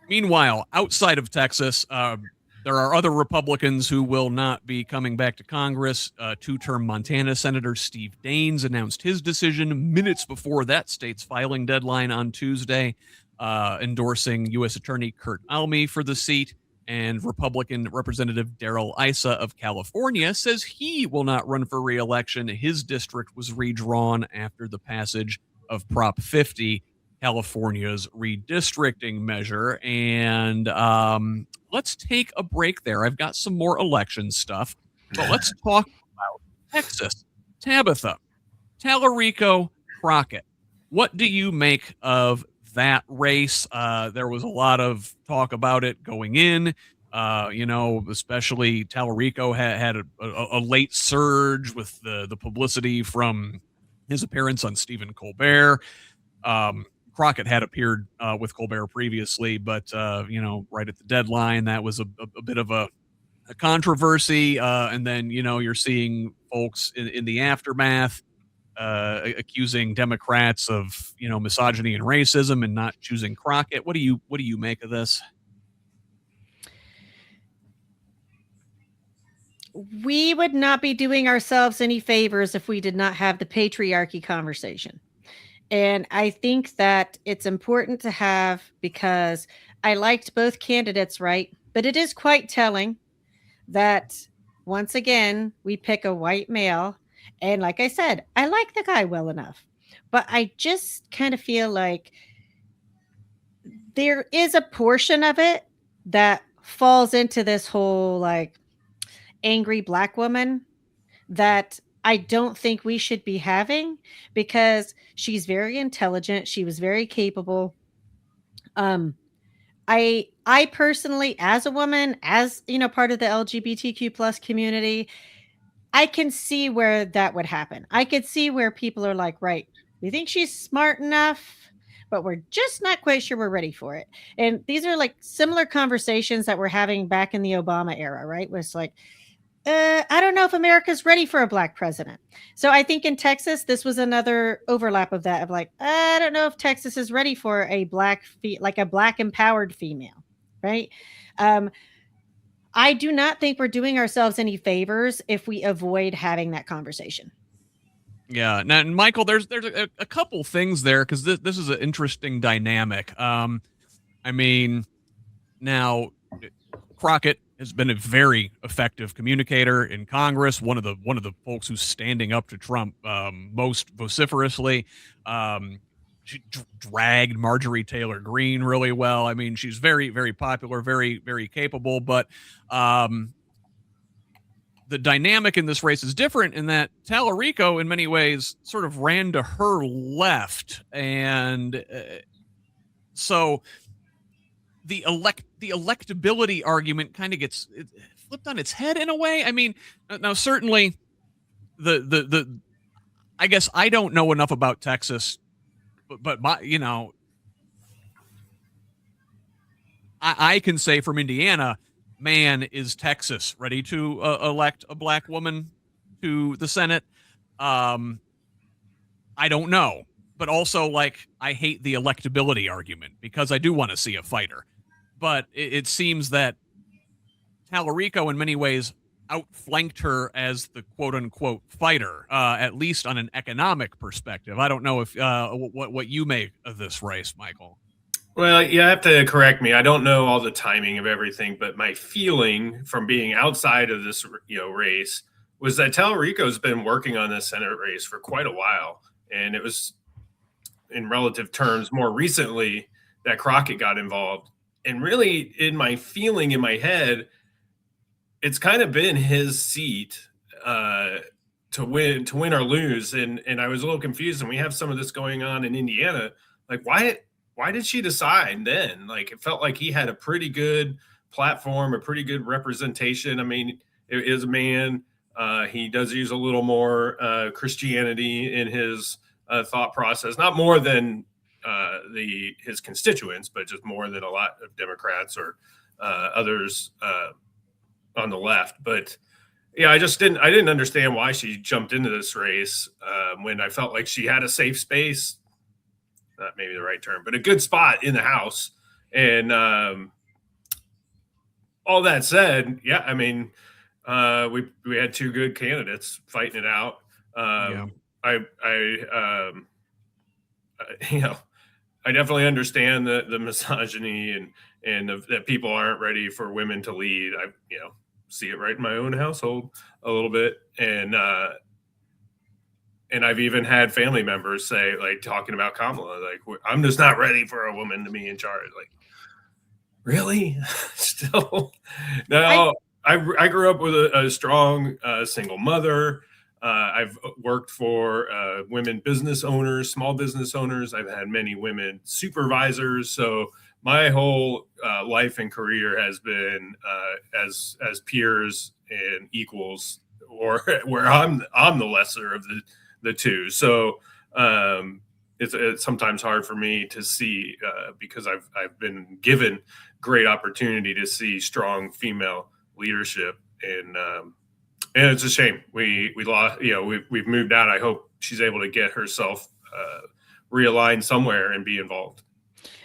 [SPEAKER 1] Meanwhile, outside of Texas, there are other Republicans who will not be coming back to Congress. Two-term Montana Senator Steve Daines announced his decision minutes before that state's filing deadline on Tuesday, endorsing U.S. Attorney Kurt Alme for the seat. And Republican Representative Darrell Issa of California says he will not run for re-election. His district was redrawn after the passage of Prop 50, California's redistricting measure. And let's take a break there. I've got some more election stuff, but let's talk about Texas. Tabitha, Tallarico, Crockett. What do you make of that race? There was a lot of talk about it going in, especially Tallarico had a late surge with the publicity from his appearance on Stephen Colbert. Crockett had appeared with Colbert previously, but, right at the deadline, that was a bit of a controversy. And then, you're seeing folks in the aftermath accusing Democrats of, misogyny and racism and not choosing Crockett. What do you make of this?
[SPEAKER 2] We would not be doing ourselves any favors if we did not have the patriarchy conversation. And I think that it's important to have, because I liked both candidates, right? But it is quite telling that once again, we pick a white male. And like I said, I like the guy well enough, but I just kind of feel like there is a portion of it that falls into this whole like angry Black woman that I don't think we should be having, because she's very intelligent. She was very capable. I personally, as a woman, as part of the LGBTQ plus community, I can see where that would happen. I could see where people are like, right, we think she's smart enough, but we're just not quite sure we're ready for it. And these are like similar conversations that we're having back in the Obama era, right? Was like, I don't know if America's ready for a Black president. So I think in Texas, this was another overlap of that, of like, I don't know if Texas is ready for a Black empowered female, right? I do not think we're doing ourselves any favors if we avoid having that conversation.
[SPEAKER 1] Yeah. Now, Michael, there's a couple things there, because this is an interesting dynamic. I mean, now Crockett has been a very effective communicator in Congress. One of the folks who's standing up to Trump most vociferously. She dragged Marjorie Taylor Greene really well. I mean, she's very, very popular, very, very capable. But the dynamic in this race is different in that Tallarico, in many ways, sort of ran to her left, and so the electability argument kind of gets flipped on its head in a way. I mean, now certainly the I guess I don't know enough about Texas, but I can say from Indiana, man, is Texas ready to elect a Black woman to the Senate? I don't know, but also, like, I hate the electability argument because I do want to see a fighter. But it seems that Tallarico, in many ways, outflanked her as the quote-unquote fighter, at least on an economic perspective. I don't know if what you make of this race, Michael.
[SPEAKER 3] Well, you have to correct me. I don't know all the timing of everything, but my feeling from being outside of this, race was that Tallarico's been working on this Senate race for quite a while, and it was, in relative terms, more recently that Crockett got involved. And really, in my feeling in my head, it's kind of been his seat to win or lose. And I was a little confused. And we have some of this going on in Indiana. Like, why did she decide then? Like, it felt like he had a pretty good platform, a pretty good representation. I mean, it is a man. He does use a little more Christianity in his thought process, not more than his constituents, but just more than a lot of Democrats or others on the left. But yeah, I didn't understand why she jumped into this race when I felt like she had a safe space, not maybe the right term, but a good spot in the House. And all that said, yeah, I mean, we had two good candidates fighting it out. I definitely understand the misogyny and that people aren't ready for women to lead. I see it right in my own household a little bit, and I've even had family members say, like, talking about Kamala, like, I'm just not ready for a woman to be in charge. Like, really? Still? No. I grew up with a strong single mother. I've worked for women business owners, small business owners. I've had many women supervisors. So my whole life and career has been as peers and equals, or where I'm the lesser of the two. So it's sometimes hard for me to see because I've been given great opportunity to see strong female leadership, and it's a shame we lost. We've moved out. I hope she's able to get herself realigned somewhere and be involved.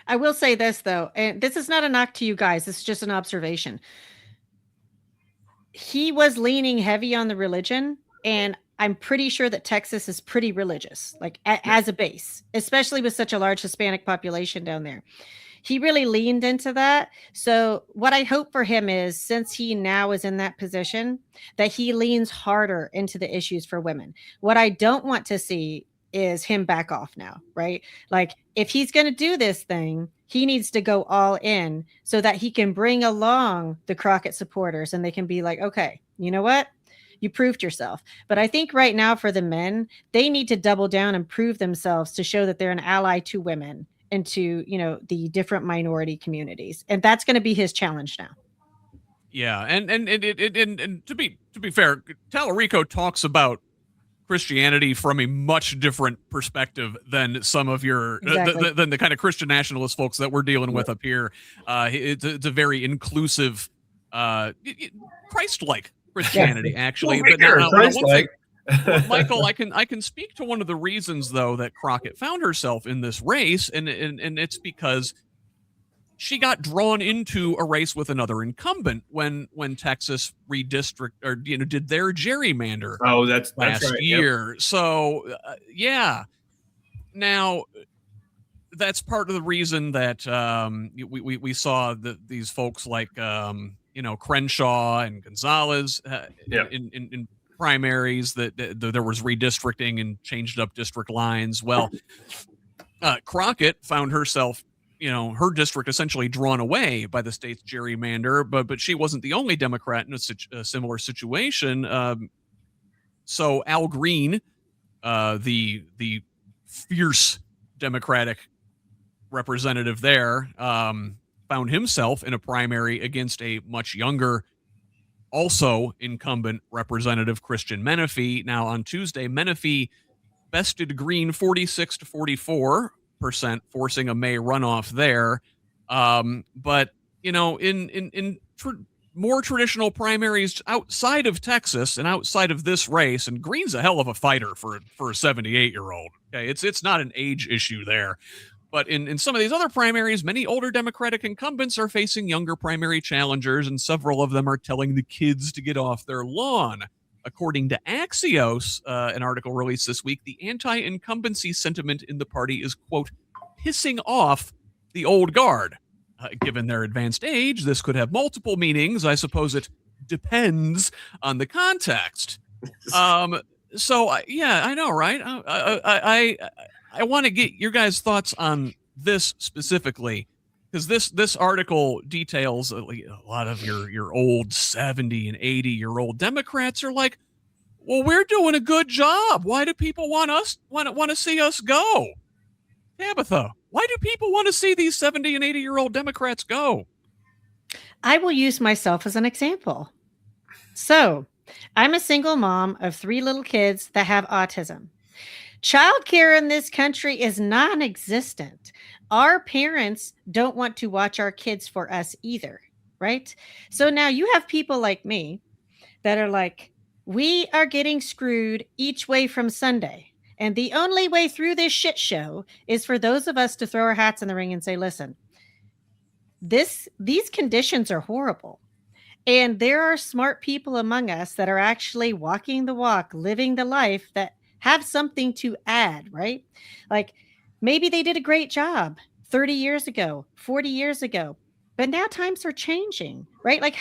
[SPEAKER 2] I will say this, though, and this is not a knock to you guys. This is just an observation. He was leaning heavy on the religion, and I'm pretty sure that Texas is pretty religious, like as a base, especially with such a large Hispanic population down there. He really leaned into that. So what I hope for him is, since he now is in that position, that he leans harder into the issues for women. What I don't want to see is him back off now, right? Like, if he's going to do this thing, he needs to go all in so that he can bring along the Crockett supporters and they can be like, okay, you know what? You proved yourself. But I think right now for the men, they need to double down and prove themselves to show that they're an ally to women and to, the different minority communities. And that's going to be his challenge now.
[SPEAKER 1] Yeah. And to be fair, Tallarico talks about Christianity from a much different perspective than some of your
[SPEAKER 2] Exactly.
[SPEAKER 1] than the kind of Christian nationalist folks that we're dealing with up here. It's a very inclusive, Christ-like Christianity, actually.
[SPEAKER 3] Well,
[SPEAKER 1] But now one thing,
[SPEAKER 3] Christ-like.
[SPEAKER 1] Michael, I can speak to one of the reasons though that Crockett found herself in this race, and it's because she got drawn into a race with another incumbent when Texas redistrict or did their gerrymander
[SPEAKER 3] That's
[SPEAKER 1] last
[SPEAKER 3] right.
[SPEAKER 1] year. Yep. So yeah. Now that's part of the reason that we saw these folks like Crenshaw and Gonzalez in primaries that there was redistricting and changed up district lines. Well, Crockett found herself, her district essentially drawn away by the state's gerrymander, but she wasn't the only Democrat in a similar situation. So Al Green, the fierce Democratic representative there, found himself in a primary against a much younger, also incumbent representative, Christian Menefee. Now on Tuesday, Menefee bested Green 46 to 44%, forcing a May runoff there. But in more traditional primaries outside of Texas and outside of this race, and Green's a hell of a fighter for a 78-year-old. Okay, it's not an age issue there. But in some of these other primaries, many older Democratic incumbents are facing younger primary challengers, and several of them are telling the kids to get off their lawn. According to Axios, an article released this week, the anti-incumbency sentiment in the party is, quote, pissing off the old guard. Given their advanced age, this could have multiple meanings. I suppose it depends on the context. So, yeah, I know, right? I want to get your guys' thoughts on this specifically, because this article details a lot of your old 70 and 80-year-old Democrats are like, well, we're doing a good job. Why do people want to see us go? Tabitha, why do people want to see these 70 and 80-year-old Democrats go?
[SPEAKER 2] I will use myself as an example. So I'm a single mom of 3 little kids that have autism. Childcare in this country is non-existent. Our parents don't want to watch our kids for us either, right? So now you have people like me that are like, we are getting screwed each way from Sunday. And the only way through this shit show is for those of us to throw our hats in the ring and say, listen, these conditions are horrible. And there are smart people among us that are actually walking the walk, living the life, that have something to add, right? Like maybe they did a great job 30 years ago, 40 years ago, but now times are changing, right? Like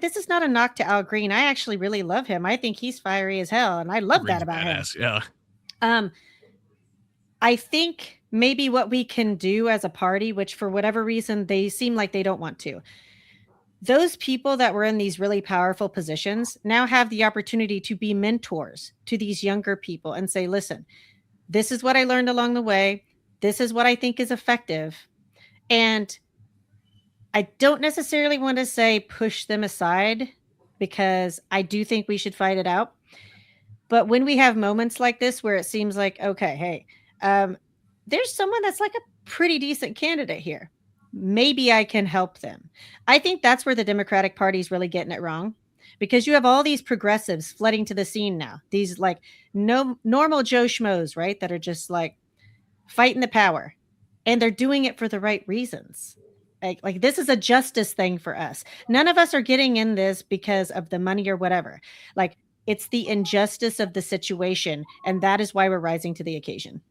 [SPEAKER 2] this is not a knock to Al Green. I actually really love him. I think he's fiery as hell. And I love that about him.
[SPEAKER 1] Yeah.
[SPEAKER 2] I think maybe what we can do as a party, which for whatever reason, they seem like they don't want to. Those people that were in these really powerful positions now have the opportunity to be mentors to these younger people and say, listen, this is what I learned along the way. This is what I think is effective. And I don't necessarily want to say push them aside, because I do think we should fight it out. But when we have moments like this where it seems like, okay, hey, there's someone that's like a pretty decent candidate here. Maybe I can help them. I think that's where the Democratic Party is really getting it wrong, because you have all these progressives flooding to the scene now. These like normal Joe Schmoes, right? That are just like fighting the power, and they're doing it for the right reasons. Like this is a justice thing for us. None of us are getting in this because of the money or whatever. Like it's the injustice of the situation. And that is why we're rising to the occasion.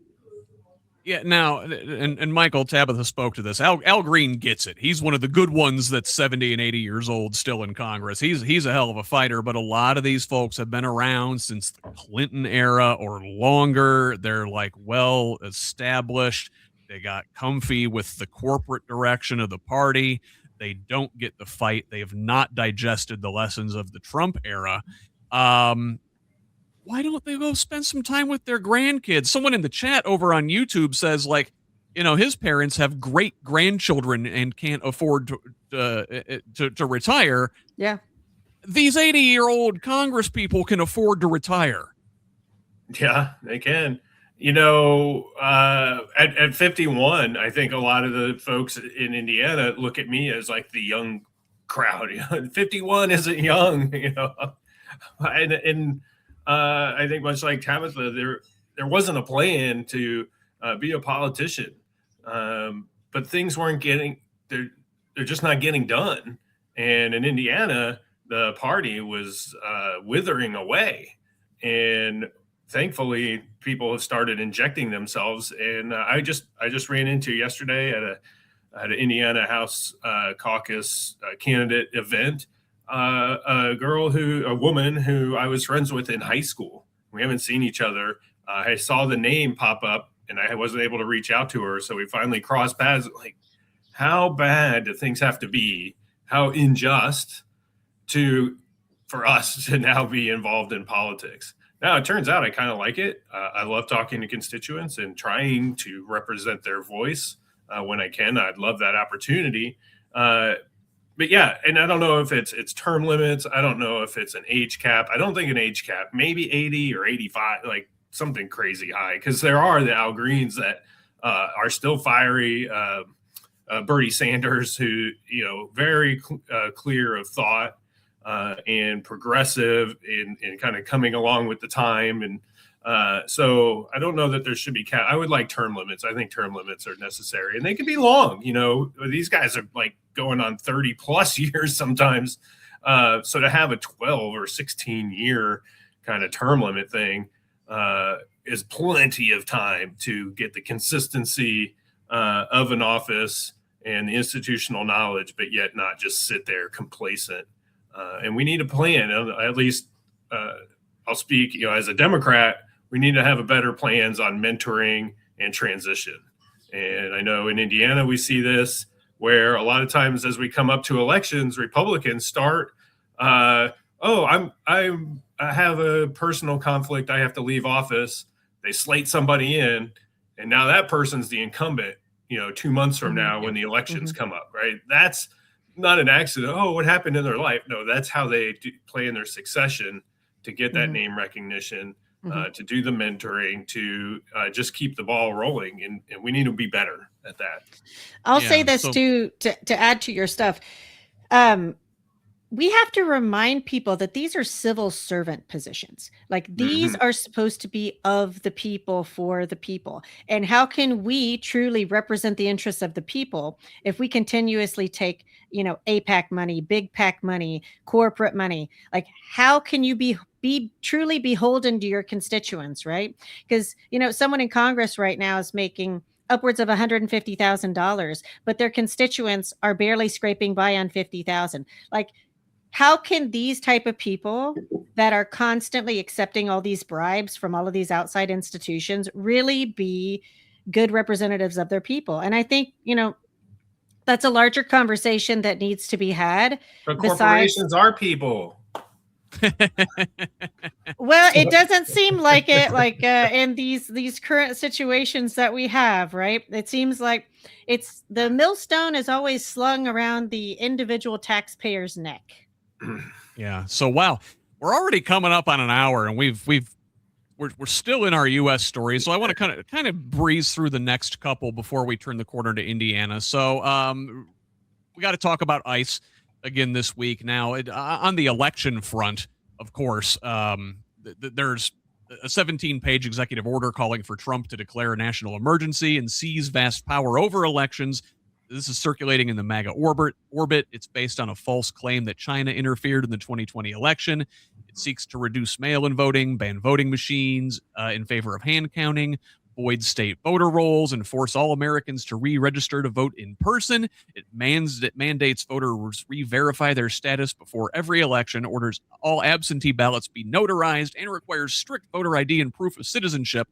[SPEAKER 1] Yeah, now, and Michael, Tabitha spoke to this. Al Green gets it. He's one of the good ones that's 70 and 80 years old still in Congress. He's a hell of a fighter, but a lot of these folks have been around since the Clinton era or longer. They're like well established. They got comfy with the corporate direction of the party. They don't get the fight. They have not digested the lessons of the Trump era. Why don't they go spend some time with their grandkids? Someone in the chat over on YouTube says, like, his parents have great grandchildren and can't afford to retire.
[SPEAKER 2] Yeah.
[SPEAKER 1] These 80-year-old Congress people can afford to retire.
[SPEAKER 3] Yeah, they can. At 51, I think a lot of the folks in Indiana look at me as like the young crowd. 51 isn't young, and I think much like Tabitha, there wasn't a plan to be a politician, but things weren't they're just not getting done. And in Indiana, the party was withering away, and thankfully people have started injecting themselves. And I just ran into yesterday at an Indiana House caucus candidate event, a woman who I was friends with in high school. We haven't seen each other. I saw the name pop up and I wasn't able to reach out to her. So we finally crossed paths. Like, how bad do things have to be? How unjust for us to now be involved in politics. Now, it turns out I kind of like it. I love talking to constituents and trying to represent their voice when I can. I'd love that opportunity. But yeah, and I don't know if it's term limits. I don't know if it's an age cap. I don't think an age cap, maybe 80 or 85, like something crazy high, because there are the Al Greens that are still fiery. Bernie Sanders, who, very clear of thought. And progressive and kind of coming along with the time. And so I don't know that there should be I would like term limits. I think term limits are necessary, and they can be long. These guys are like going on 30 plus years sometimes. So to have a 12 or 16 year kind of term limit thing is plenty of time to get the consistency of an office and the institutional knowledge, but yet not just sit there complacent. And we need a plan. At least I'll speak, as a Democrat, we need to have a better plans on mentoring and transition. And I know in Indiana, we see this where a lot of times as we come up to elections, Republicans start, I have a personal conflict. I have to leave office. They slate somebody in, and now that person's the incumbent, 2 months from now when the elections come up, right? That's not an accident. Oh, what happened in their life? No, that's how they play in their succession to get that name recognition, to do the mentoring, to just keep the ball rolling. And we need to be better at that.
[SPEAKER 2] I'll say this too, to add to your stuff. We have to remind people that these are civil servant positions. Like, these are supposed to be of the people, for the people. And how can we truly represent the interests of the people if we continuously take, APAC money, big PAC money, corporate money? Like, how can you be truly beholden to your constituents, right? Because, someone in Congress right now is making upwards of $150,000, but their constituents are barely scraping by on $50,000. Like, how can these type of people that are constantly accepting all these bribes from all of these outside institutions really be good representatives of their people? And I think, that's a larger conversation that needs to be had.
[SPEAKER 3] But corporations are people.
[SPEAKER 2] Well, it doesn't seem like it, like in these current situations that we have, right? It seems like it's the millstone is always slung around the individual taxpayer's neck.
[SPEAKER 1] Yeah. So, wow, we're already coming up on an hour, and we're still in our U.S. story. So I want to kind of breeze through the next couple before we turn the corner to Indiana. So we got to talk about ICE again this week. Now, on the election front, of course, there's a 17-page executive order calling for Trump to declare a national emergency and seize vast power over elections. This is circulating in the MAGA orbit. It's based on a false claim that China interfered in the 2020 election. It seeks to reduce mail-in voting, ban voting machines in favor of hand counting, void state voter rolls, and force all Americans to re-register to vote in person. It mandates voters re-verify their status before every election, orders all absentee ballots be notarized, and requires strict voter ID and proof of citizenship,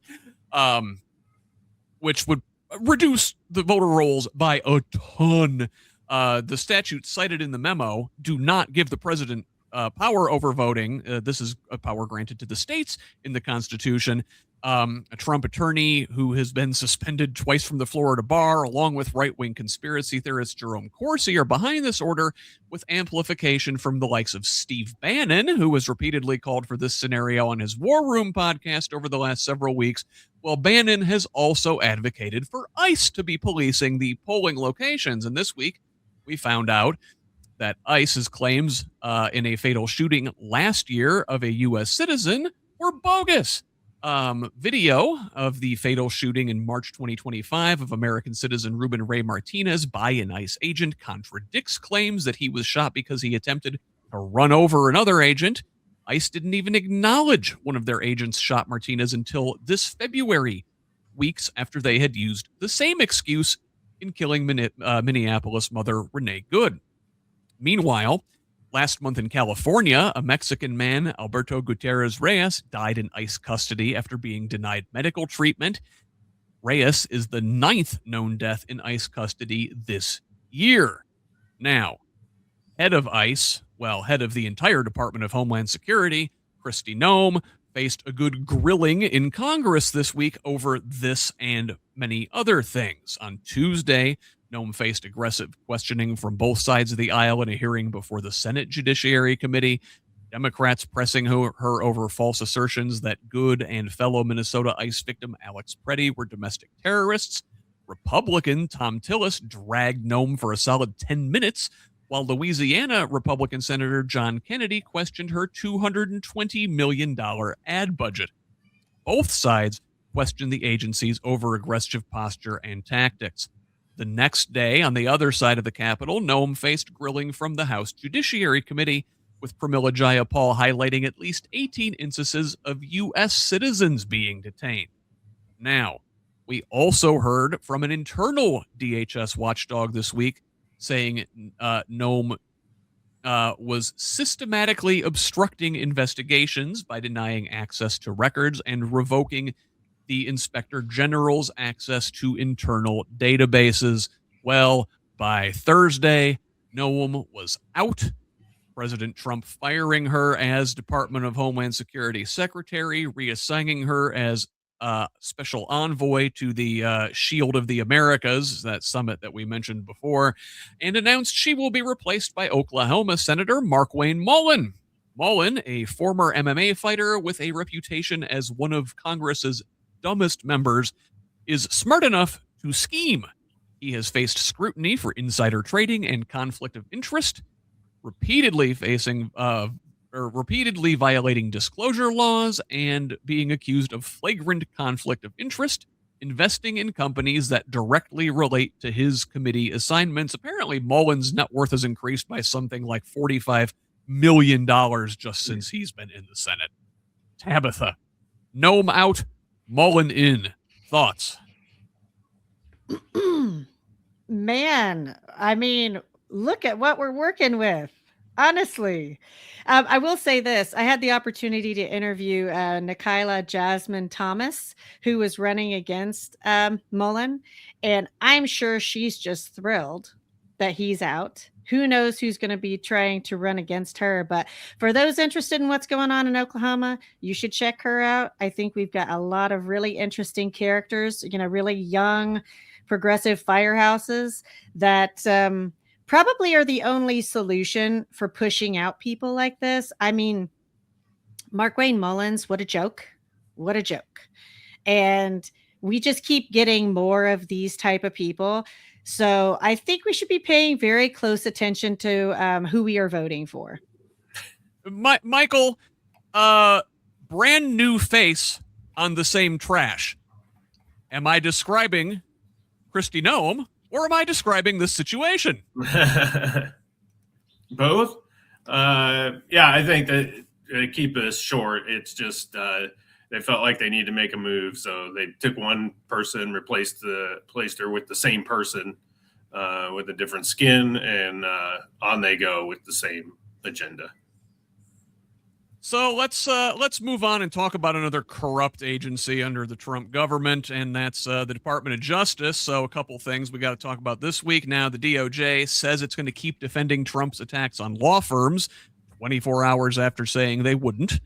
[SPEAKER 1] which would reduce the voter rolls by a ton. The statutes cited in the memo do not give the president power over voting. This is a power granted to the states in the Constitution. A Trump attorney who has been suspended twice from the Florida bar, along with right-wing conspiracy theorist Jerome Corsi, are behind this order, with amplification from the likes of Steve Bannon, who has repeatedly called for this scenario on his War Room podcast over the last several weeks. Well, Bannon has also advocated for ICE to be policing the polling locations. And this week, we found out that ICE's claims in a fatal shooting last year of a U.S. citizen were bogus. Video of the fatal shooting in March 2025 of American citizen Ruben Ray Martinez by an ICE agent contradicts claims that he was shot because he attempted to run over another agent. ICE didn't even acknowledge one of their agents shot Martinez until this February, weeks after they had used the same excuse in killing Minneapolis mother Renee Good. Meanwhile, last month in California, a Mexican man, Alberto Gutierrez Reyes, died in ICE custody after being denied medical treatment. Reyes is the 9th known death in ICE custody this year. Now, head of ICE, head of the entire Department of Homeland Security, Kristi Noem, faced a good grilling in Congress this week over this and many other things. On Tuesday, Noem faced aggressive questioning from both sides of the aisle in a hearing before the Senate Judiciary Committee. Democrats pressing her over false assertions that Good and fellow Minnesota ICE victim Alex Preddy were domestic terrorists. Republican Tom Tillis dragged Noem for a solid 10 minutes, while Louisiana Republican Senator John Kennedy questioned her $220 million ad budget. Both sides questioned the agency's over-aggressive posture and tactics. The next day, on the other side of the Capitol, Noem faced grilling from the House Judiciary Committee, with Pramila Jayapal highlighting at least 18 instances of U.S. citizens being detained. Now, we also heard from an internal DHS watchdog this week saying Noem was systematically obstructing investigations by denying access to records and revoking the Inspector General's access to internal databases. Well, by Thursday, Noem was out. President Trump firing her as Department of Homeland Security Secretary, reassigning her as special envoy to the Shield of the Americas, that summit that we mentioned before, and announced she will be replaced by Oklahoma Senator Markwayne Mullin. Mullin, a former MMA fighter with a reputation as one of Congress's dumbest members, is smart enough to scheme. He has faced scrutiny for insider trading and conflict of interest, repeatedly violating disclosure laws, and being accused of flagrant conflict of interest, investing in companies that directly relate to his committee assignments. Apparently, Mullin's net worth has increased by something like $45 million just since he's been in the Senate. Tabitha, Noem out, Mullin in. Thoughts?
[SPEAKER 2] Man, I mean, look at what we're working with. Honestly, I will say this. I had the opportunity to interview Nikayla Jasmine Thomas, who was running against Mullin, and I'm sure she's just thrilled that he's out. Who knows who's going to be trying to run against her? But for those interested in what's going on in Oklahoma, you should check her out. I think we've got a lot of really interesting characters, really young, progressive firehouses that probably are the only solution for pushing out people like this. I mean, Markwayne Mullins, what a joke. What a joke. And we just keep getting more of these type of people. So I think we should be paying very close attention to who we are voting for.
[SPEAKER 1] Michael, brand new face on the same trash. Am I describing Kristi Noem, or am I describing this situation?
[SPEAKER 3] Both. Yeah, I think that keep this short. It's just they felt like they needed to make a move, so they took one person, replaced her with the same person with a different skin, and on they go with the same agenda.
[SPEAKER 1] So let's move on and talk about another corrupt agency under the Trump government, and that's the Department of Justice. So a couple things we got to talk about this week. Now, the DOJ says it's going to keep defending Trump's attacks on law firms 24 hours after saying they wouldn't.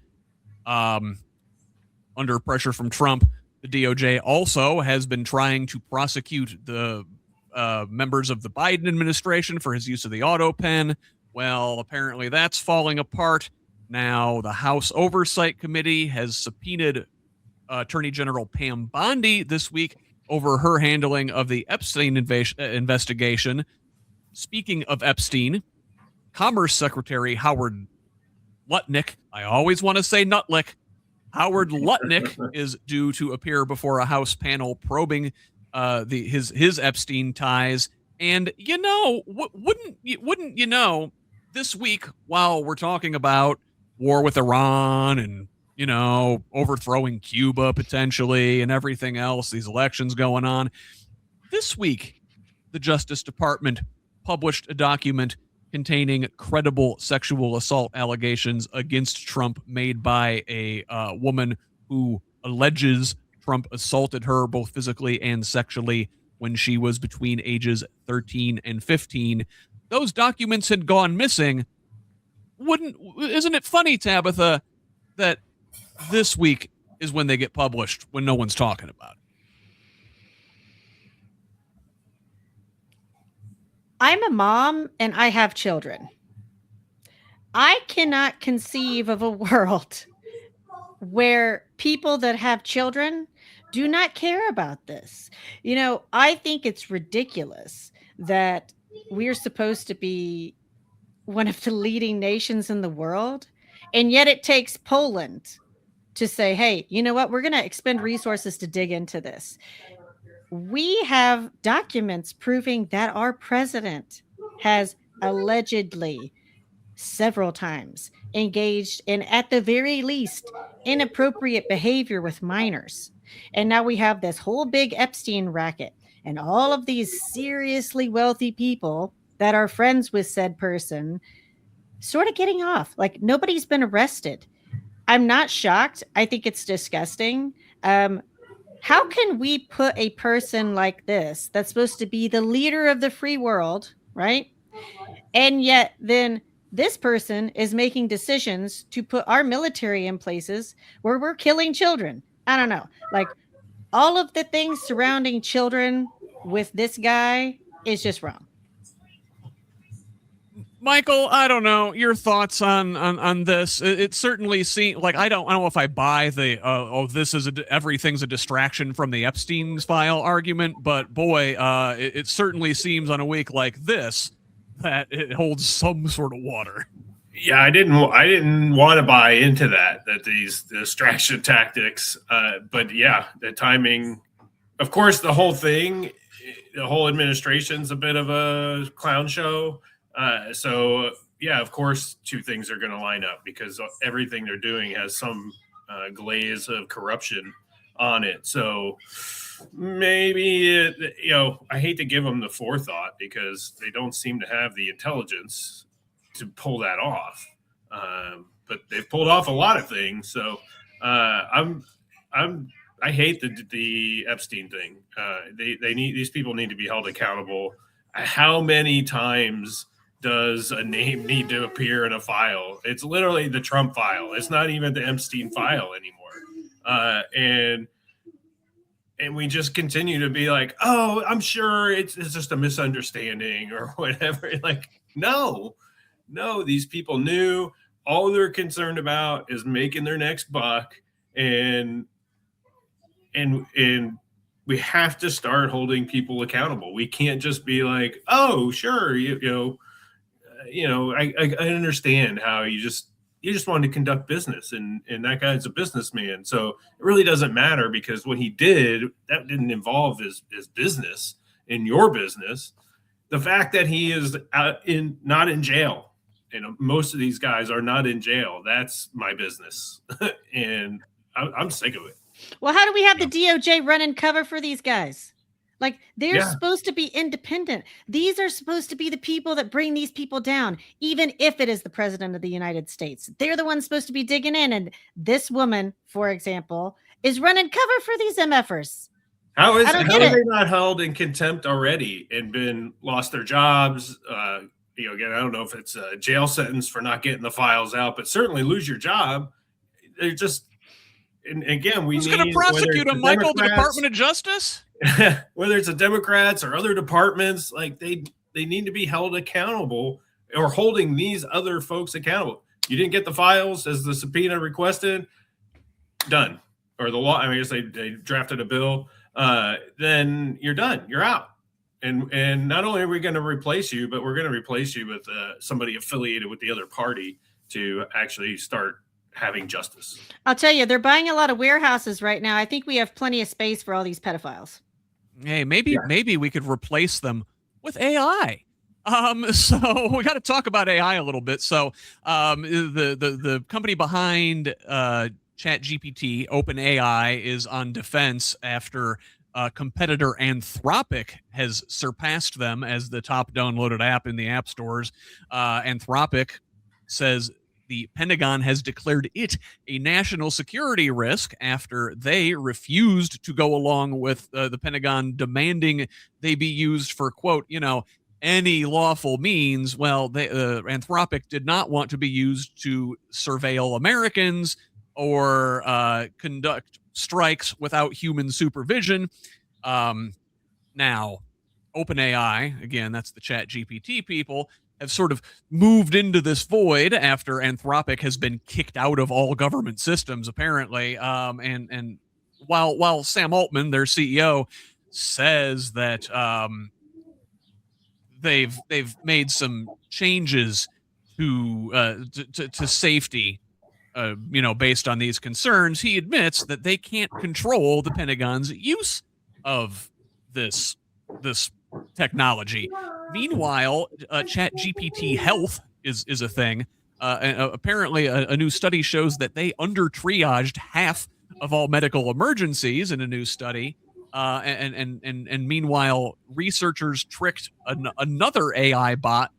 [SPEAKER 1] Under pressure from Trump, the DOJ also has been trying to prosecute the members of the Biden administration for his use of the auto pen. Well, apparently that's falling apart. Now, the House Oversight Committee has subpoenaed Attorney General Pam Bondi this week over her handling of the Epstein investigation. Speaking of Epstein, Commerce Secretary Howard Lutnick, I always want to say Nutlick, Howard Lutnick is due to appear before a House panel probing his Epstein ties. And wouldn't you know, this week while we're talking about war with Iran and overthrowing Cuba potentially and everything else, these elections going on, this week the Justice Department published a document containing credible sexual assault allegations against Trump made by a woman who alleges Trump assaulted her both physically and sexually when she was between ages 13 and 15. Those documents had gone missing. Isn't it funny, Tabitha, that this week is when they get published when no one's talking about it?
[SPEAKER 2] I'm a mom and I have children. I cannot conceive of a world where people that have children do not care about this. I think it's ridiculous that we're supposed to be one of the leading nations in the world, and yet it takes Poland to say, hey, you know what? We're going to expend resources to dig into this. We have documents proving that our president has allegedly several times engaged in, at the very least, inappropriate behavior with minors. And now we have this whole big Epstein racket and all of these seriously wealthy people that are friends with said person sort of getting off. Like, nobody's been arrested. I'm not shocked. I think it's disgusting. How can we put a person like this, that's supposed to be the leader of the free world, right? And yet then this person is making decisions to put our military in places where we're killing children. I don't know. Like, all of the things surrounding children with this guy is just wrong.
[SPEAKER 1] Michael, I don't know your thoughts on this. It certainly seems like I don't know if I buy the this is everything's a distraction from the Epstein's file argument, but boy, it certainly seems on a week like this that it holds some sort of water.
[SPEAKER 3] Yeah, I didn't want to buy into that these distraction tactics, but yeah, the timing. Of course, the whole administration's a bit of a clown show. So yeah, of course, two things are going to line up because everything they're doing has some glaze of corruption on it. So maybe I hate to give them the forethought because they don't seem to have the intelligence to pull that off. But they've pulled off a lot of things. So I hate the Epstein thing. These people need to be held accountable. How many times does a name need to appear in a file? It's literally the Trump file. It's not even the Epstein file anymore. And we just continue to be like, oh, I'm sure it's just a misunderstanding or whatever. Like, no, these people knew. All they're concerned about is making their next buck. And we have to start holding people accountable. We can't just be like, oh, sure, I understand how you just want to conduct business, and that guy's a businessman. So it really doesn't matter because what he did, that didn't involve his business in your business. The fact that he is not in jail, most of these guys are not in jail. That's my business, and I'm sick of it.
[SPEAKER 2] Well, how do we have the DOJ running cover for these guys? Like, they're supposed to be independent. These are supposed to be the people that bring these people down, even if it is the president of the United States. They're the ones supposed to be digging in. And this woman, for example, is running cover for these MFers.
[SPEAKER 3] How are they not held in contempt already and been lost their jobs? Again, I don't know if it's a jail sentence for not getting the files out, but certainly lose your job. They're just, and again,
[SPEAKER 1] who's going to prosecute them, Michael? The Department of Justice?
[SPEAKER 3] Whether it's the Democrats or other departments, like they need to be held accountable, or holding these other folks accountable. You didn't get the files as the subpoena requested, done. Or the law, I guess they drafted a bill, then you're done. You're out. And not only are we going to replace you, but we're going to replace you with somebody affiliated with the other party to actually start having justice.
[SPEAKER 2] I'll tell you, they're buying a lot of warehouses right now. I think we have plenty of space for all these pedophiles.
[SPEAKER 1] Hey, maybe we could replace them with AI. So we got to talk about AI a little bit. So the company behind ChatGPT, OpenAI, is on defense after competitor Anthropic has surpassed them as the top downloaded app in the app stores. Anthropic says the Pentagon has declared it a national security risk after they refused to go along with the Pentagon demanding they be used for, quote, any lawful means. Well, Anthropic did not want to be used to surveil Americans or conduct strikes without human supervision. Now, OpenAI, again, that's the ChatGPT people, have sort of moved into this void after Anthropic has been kicked out of all government systems, apparently. And while Sam Altman, their CEO, says that they've made some changes to safety, based on these concerns, he admits that they can't control the Pentagon's use of this technology. Meanwhile, ChatGPT Health is a thing. Apparently, a new study shows that they under-triaged half of all medical emergencies in a new study. And meanwhile, researchers tricked another AI bot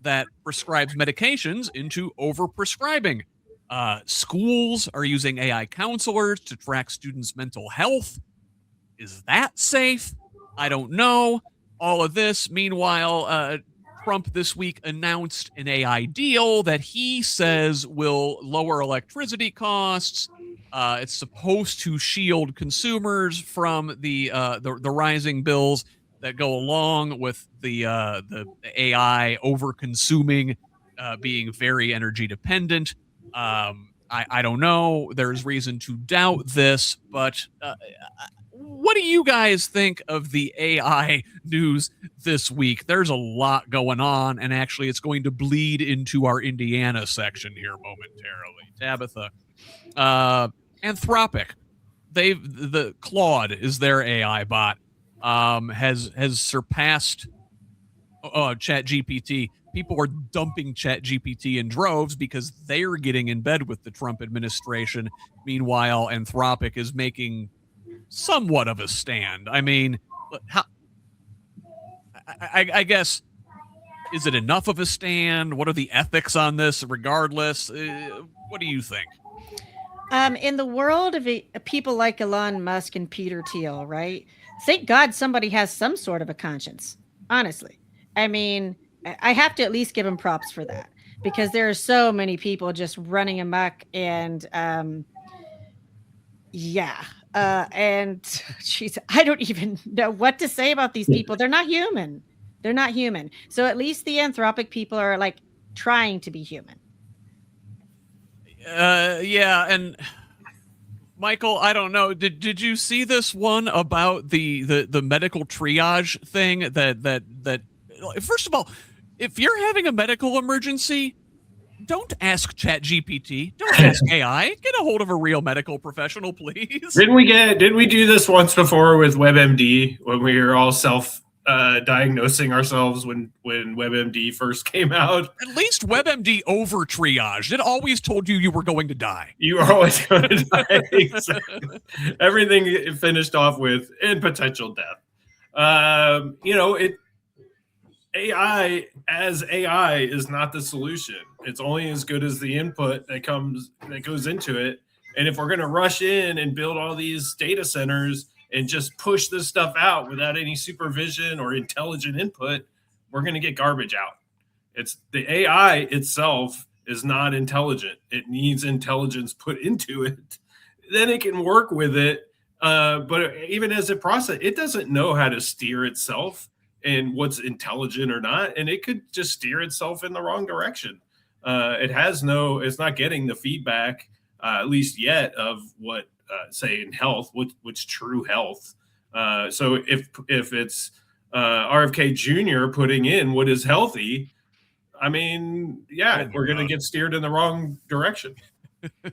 [SPEAKER 1] that prescribes medications into overprescribing. Schools are using AI counselors to track students' mental health. Is that safe? I don't know. All of this. Meanwhile, Trump this week announced an AI deal that he says will lower electricity costs. It's supposed to shield consumers from the rising bills that go along with the AI over-consuming, being very energy dependent. I don't know. There's reason to doubt this, but what do you guys think of the AI news this week? There's a lot going on, and actually it's going to bleed into our Indiana section here momentarily. Tabitha, Anthropic, the Claude is their AI bot, has surpassed ChatGPT. People are dumping ChatGPT in droves because they're getting in bed with the Trump administration. Meanwhile, Anthropic is making somewhat of a stand. I mean, I guess, is it enough of a stand? What are the ethics on this regardless? What do you think?
[SPEAKER 2] In the world of people like Elon Musk and Peter Thiel, right? Thank God somebody has some sort of a conscience, honestly. I mean, I have to at least give them props for that, because there are so many people just running amok and geez, I don't even know what to say about these people. They're not human. They're not human. So at least the Anthropic people are like trying to be human.
[SPEAKER 1] Yeah, and Michael, I don't know. Did you see this one about the medical triage thing? That first of all, if you're having a medical emergency, don't ask ChatGPT. Don't ask AI. Get a hold of a real medical professional, please.
[SPEAKER 3] Didn't we do this once before with WebMD when we were all diagnosing ourselves when WebMD first came out?
[SPEAKER 1] At least WebMD over triaged. It always told you were going to die.
[SPEAKER 3] You were always going to die. Exactly. Everything it finished off with in potential death. AI as AI is not the solution. It's only as good as the input that goes into it. And if we're going to rush in and build all these data centers and just push this stuff out without any supervision or intelligent input, we're going to get garbage out. It's the AI itself is not intelligent. It needs intelligence put into it. Then it can work with it. But even as it processes, it doesn't know how to steer itself and what's intelligent or not. And it could just steer itself in the wrong direction. It's not getting the feedback, at least yet, of what, say in health, what's true health. So if it's RFK Jr. putting in what is healthy, I mean, we're going to get steered in the wrong direction.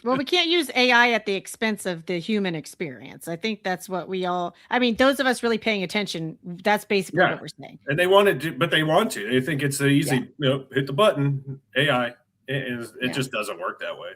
[SPEAKER 2] Well, we can't use AI at the expense of the human experience. I think that's what those of us really paying attention, that's basically what we're saying.
[SPEAKER 3] And they want to but they want to. They think it's easy, hit the button, AI. It just doesn't work that way.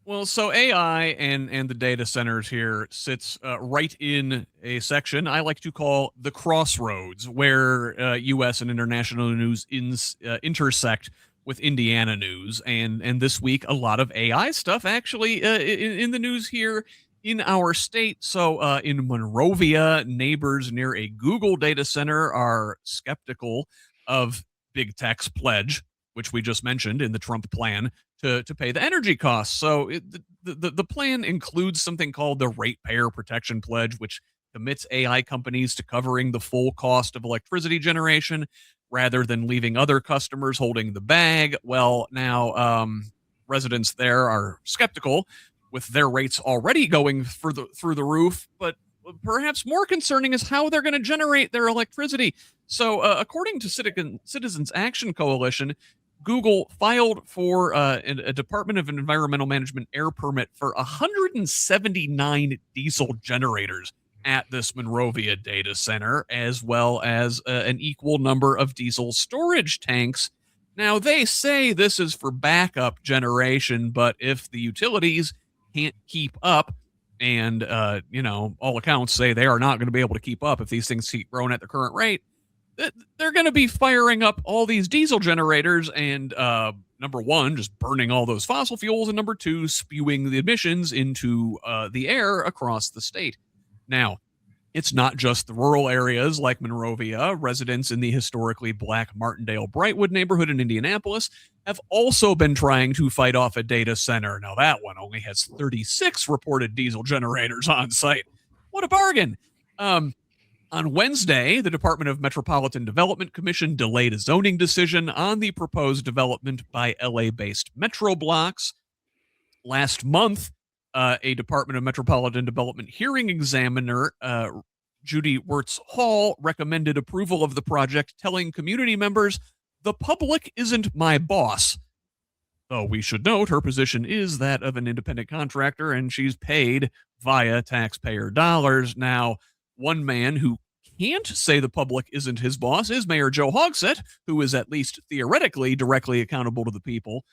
[SPEAKER 1] Well, so AI and the data centers here sits right in a section I like to call the crossroads, where U.S. and international news intersect with Indiana news. And this week, a lot of AI stuff actually in the news here in our state. So in Monrovia, neighbors near a Google data center are skeptical of big tech's pledge, which we just mentioned in the Trump plan, to pay the energy costs. So the plan includes something called the Ratepayer Protection Pledge, which commits AI companies to covering the full cost of electricity generation rather than leaving other customers holding the bag. Well, now residents there are skeptical, with their rates already going through the roof. But perhaps more concerning is how they're going to generate their electricity. So according to Citizens Action Coalition, Google filed for a Department of Environmental Management air permit for 179 diesel generators at this Monrovia data center, as well as an equal number of diesel storage tanks. Now, they say this is for backup generation, but if the utilities can't keep up, and, all accounts say they are not going to be able to keep up if these things keep growing at the current rate, they're going to be firing up all these diesel generators and, number one, just burning all those fossil fuels, and number two, spewing the emissions into the air across the state. Now, it's not just the rural areas like Monrovia. Residents in the historically black Martindale-Brightwood neighborhood in Indianapolis have also been trying to fight off a data center. Now, that one only has 36 reported diesel generators on site. What a bargain. On Wednesday, the Department of Metropolitan Development Commission delayed a zoning decision on the proposed development by LA-based Metro blocks. Last month, a Department of Metropolitan Development hearing examiner, Judy Wirtz Hall, recommended approval of the project, telling community members, "The public isn't my boss." Though we should note her position is that of an independent contractor, and she's paid via taxpayer dollars. Now, one man who can't say the public isn't his boss is Mayor Joe Hogsett, who is at least theoretically directly accountable to the people.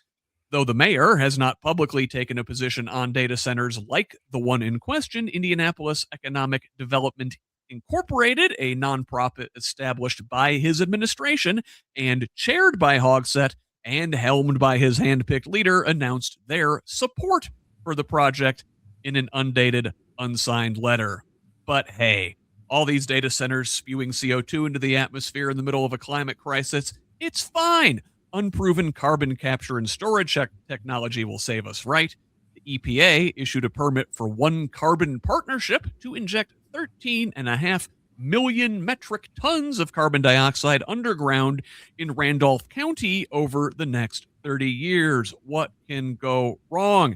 [SPEAKER 1] Though the mayor has not publicly taken a position on data centers like the one in question, Indianapolis Economic Development Incorporated, a nonprofit established by his administration and chaired by Hogsett and helmed by his handpicked leader, announced their support for the project in an undated, unsigned letter. But hey, all these data centers spewing CO2 into the atmosphere in the middle of a climate crisis, it's fine. Unproven carbon capture and storage technology will save us, right? The EPA issued a permit for One Carbon Partnership to inject 13.5 million metric tons of carbon dioxide underground in Randolph County over the next 30 years. What can go wrong?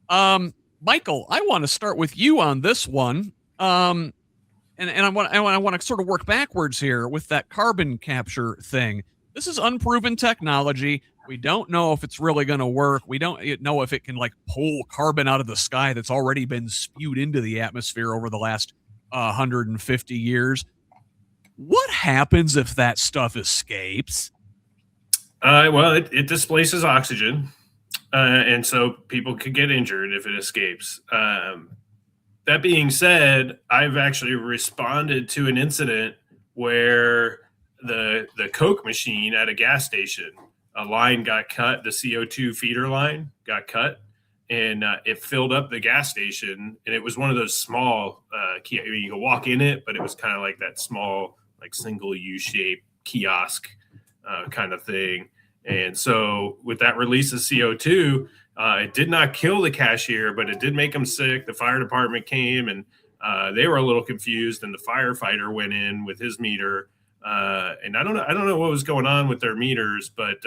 [SPEAKER 1] Michael, I want to start with you on this one. And I want to sort of work backwards here with that carbon capture thing. This is unproven technology. We don't know if it's really going to work. We don't know if it can pull carbon out of the sky that's already been spewed into the atmosphere over the last 150 years. What happens if that stuff escapes?
[SPEAKER 3] Well, it displaces oxygen, and so people could get injured if it escapes. That being said, I've actually responded to an incident where the Coke machine at a gas station, a line got cut, the CO2 feeder line got cut, and it filled up the gas station. And it was one of those small, you could walk in it, but it was kind of like that small, like single U-shaped kiosk kind of thing. And so with that release of CO2, it did not kill the cashier, but it did make him sick. The fire department came and they were a little confused, and the firefighter went in with his meter. And I don't know what was going on with their meters, but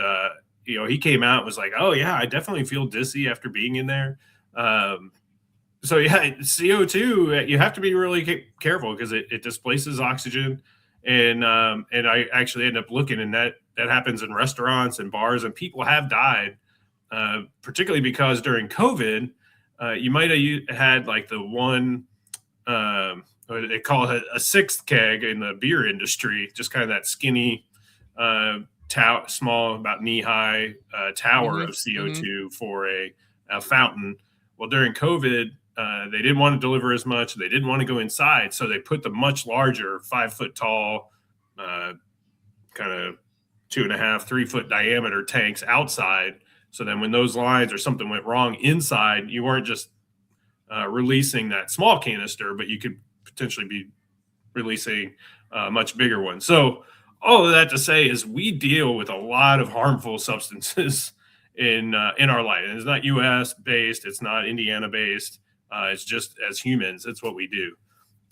[SPEAKER 3] he came out and was like, "Oh yeah, I definitely feel dizzy after being in there." So yeah, CO2, you have to be really careful because it displaces oxygen. And I actually end up looking, and that happens in restaurants and bars, and people have died, particularly because during COVID, you might have had like the one, they call it a sixth keg in the beer industry, just kind of that skinny, small, about knee-high tower of CO2 for a fountain. Well, during COVID, they didn't want to deliver as much. They didn't want to go inside, so they put the much larger 5 foot tall, kind of 2.5, 3 foot diameter tanks outside. So then when those lines or something went wrong inside, you weren't just releasing that small canister, but you could potentially be releasing a much bigger one. So all of that to say is we deal with a lot of harmful substances in our life. And it's not U.S. based. It's not Indiana based. It's just as humans, it's what we do.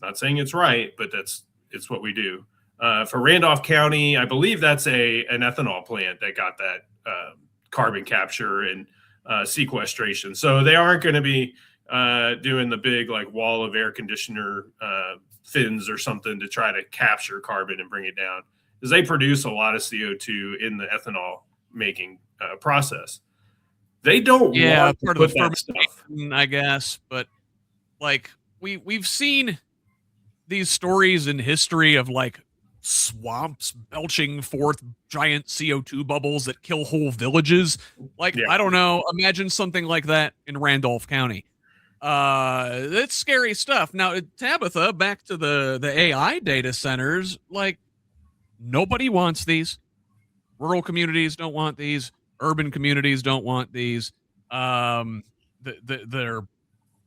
[SPEAKER 3] Not saying it's right, but it's what we do. For Randolph County, I believe that's an ethanol plant that got that carbon capture and sequestration. So they aren't going to be doing the big like wall of air conditioner fins or something to try to capture carbon and bring it down, because they produce a lot of CO2 in the ethanol making process. They don't want
[SPEAKER 1] part
[SPEAKER 3] to
[SPEAKER 1] of
[SPEAKER 3] put
[SPEAKER 1] the
[SPEAKER 3] that stuff.
[SPEAKER 1] fermentation, I guess, but like we've seen these stories in history of like swamps belching forth giant CO2 bubbles that kill whole villages. Like,
[SPEAKER 3] Yeah.
[SPEAKER 1] I don't know, imagine something like that in Randolph County. That's scary stuff. Now, Tabitha, back to the AI data centers, like nobody wants these. Rural communities don't want these. Urban communities don't want these. They're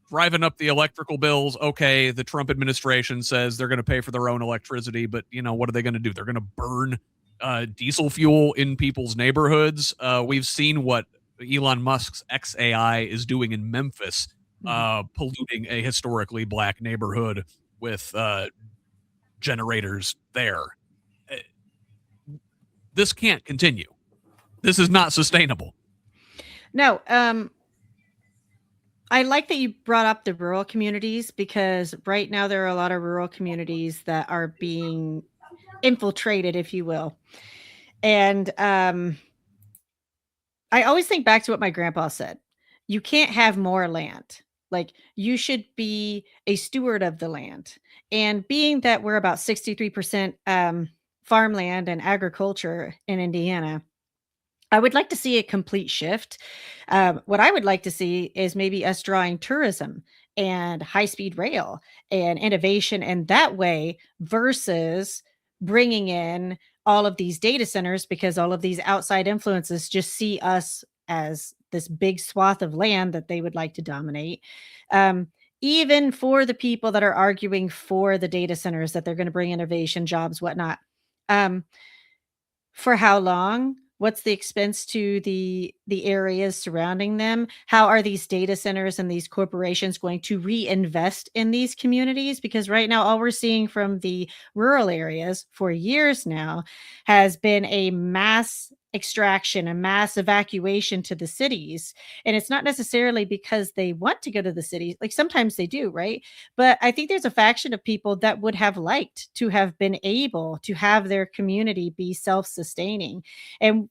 [SPEAKER 1] driving up the electrical bills. Okay, the Trump administration says they're going to pay for their own electricity, but what are they going to do? They're going to burn diesel fuel in people's neighborhoods. We've seen what Elon Musk's XAI is doing in Memphis, polluting a historically black neighborhood with generators there. This can't continue. This is not sustainable.
[SPEAKER 2] No, I like that you brought up the rural communities, because right now there are a lot of rural communities that are being infiltrated, if you will. And I always think back to what my grandpa said. You can't have more land. Like, you should be a steward of the land. And being that we're about 63% farmland and agriculture in Indiana, I would like to see a complete shift. What I would like to see is maybe us drawing tourism and high-speed rail and innovation in that way, versus bringing in all of these data centers, because all of these outside influences just see us as this big swath of land that they would like to dominate. Even for the people that are arguing for the data centers, that they're going to bring innovation, jobs, whatnot. For how long? What's the expense to the areas surrounding them? How are these data centers and these corporations going to reinvest in these communities? Because right now, all we're seeing from the rural areas for years now has been a mass extraction, a mass evacuation to the cities. And it's not necessarily because they want to go to the cities. Like, sometimes they do, right? But I think there's a faction of people that would have liked to have been able to have their community be self-sustaining. And,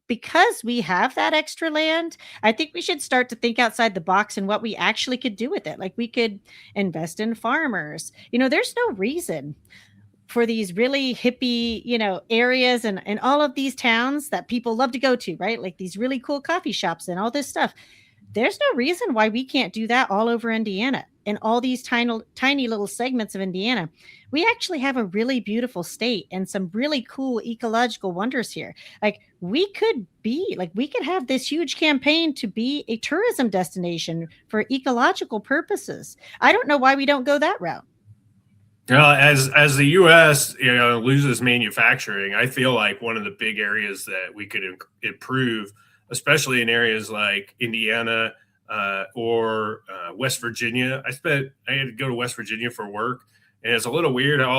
[SPEAKER 2] because we have that extra land, I think we should start to think outside the box and what we actually could do with it. Like, we could invest in farmers. There's no reason for these really hippie, areas and all of these towns that people love to go to, right? Like these really cool coffee shops and all this stuff. there's no reason why we can't do that all over Indiana. In all these tiny little segments of Indiana, we actually have a really beautiful state and some really cool ecological wonders here. Like we could have this huge campaign to be a tourism destination for ecological purposes. I don't know why we don't go that route.
[SPEAKER 3] As the U.S. Loses manufacturing, I feel like one of the big areas that we could improve, especially in areas like Indiana or West Virginia. I had to go to West Virginia for work, and it's a little weird how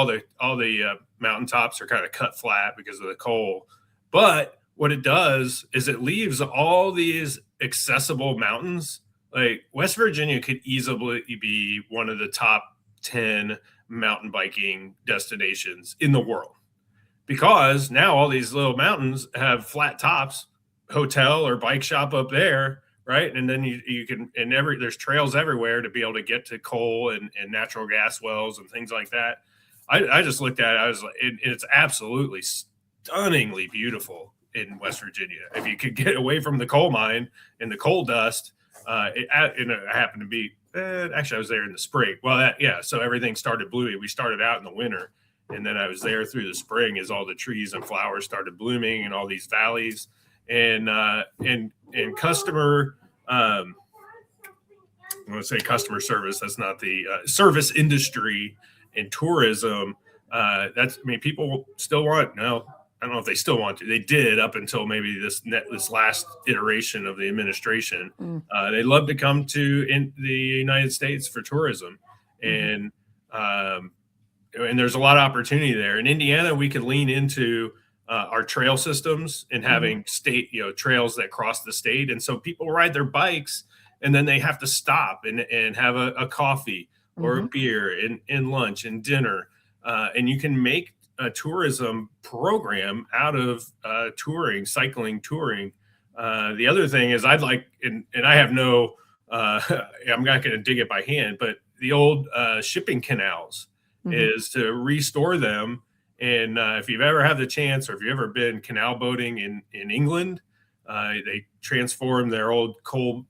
[SPEAKER 3] all the mountaintops are kind of cut flat because of the coal. But what it does is it leaves all these accessible mountains. Like West Virginia could easily be one of the top 10 mountain biking destinations in the world, because now all these little mountains have flat tops, hotel or bike shop up there, right? And then you can, and there's trails everywhere to be able to get to coal and natural gas wells and things like that. I just looked at it, I was like, it's absolutely stunningly beautiful in West Virginia. If you could get away from the coal mine and the coal dust, it happened to be, actually I was there in the spring. Well, so everything started blooming. We started out in the winter, and then I was there through the spring as all the trees and flowers started blooming in all these valleys. And customer, I want to say customer service. That's not the service industry and tourism. People still want. No, I don't know if they still want to. They did up until maybe this last iteration of the administration. They love to come to the United States for tourism, and there's a lot of opportunity there. In Indiana, we could lean into our trail systems and having state, trails that cross the state, and so people ride their bikes, and then they have to stop and have a coffee or a beer and lunch and dinner, and you can make a tourism program out of cycling touring. The other thing is I'd like, and I have no, I'm not going to dig it by hand, but the old shipping canals is to restore them. And if you've ever had the chance, or if you've ever been canal boating in England, they transform their old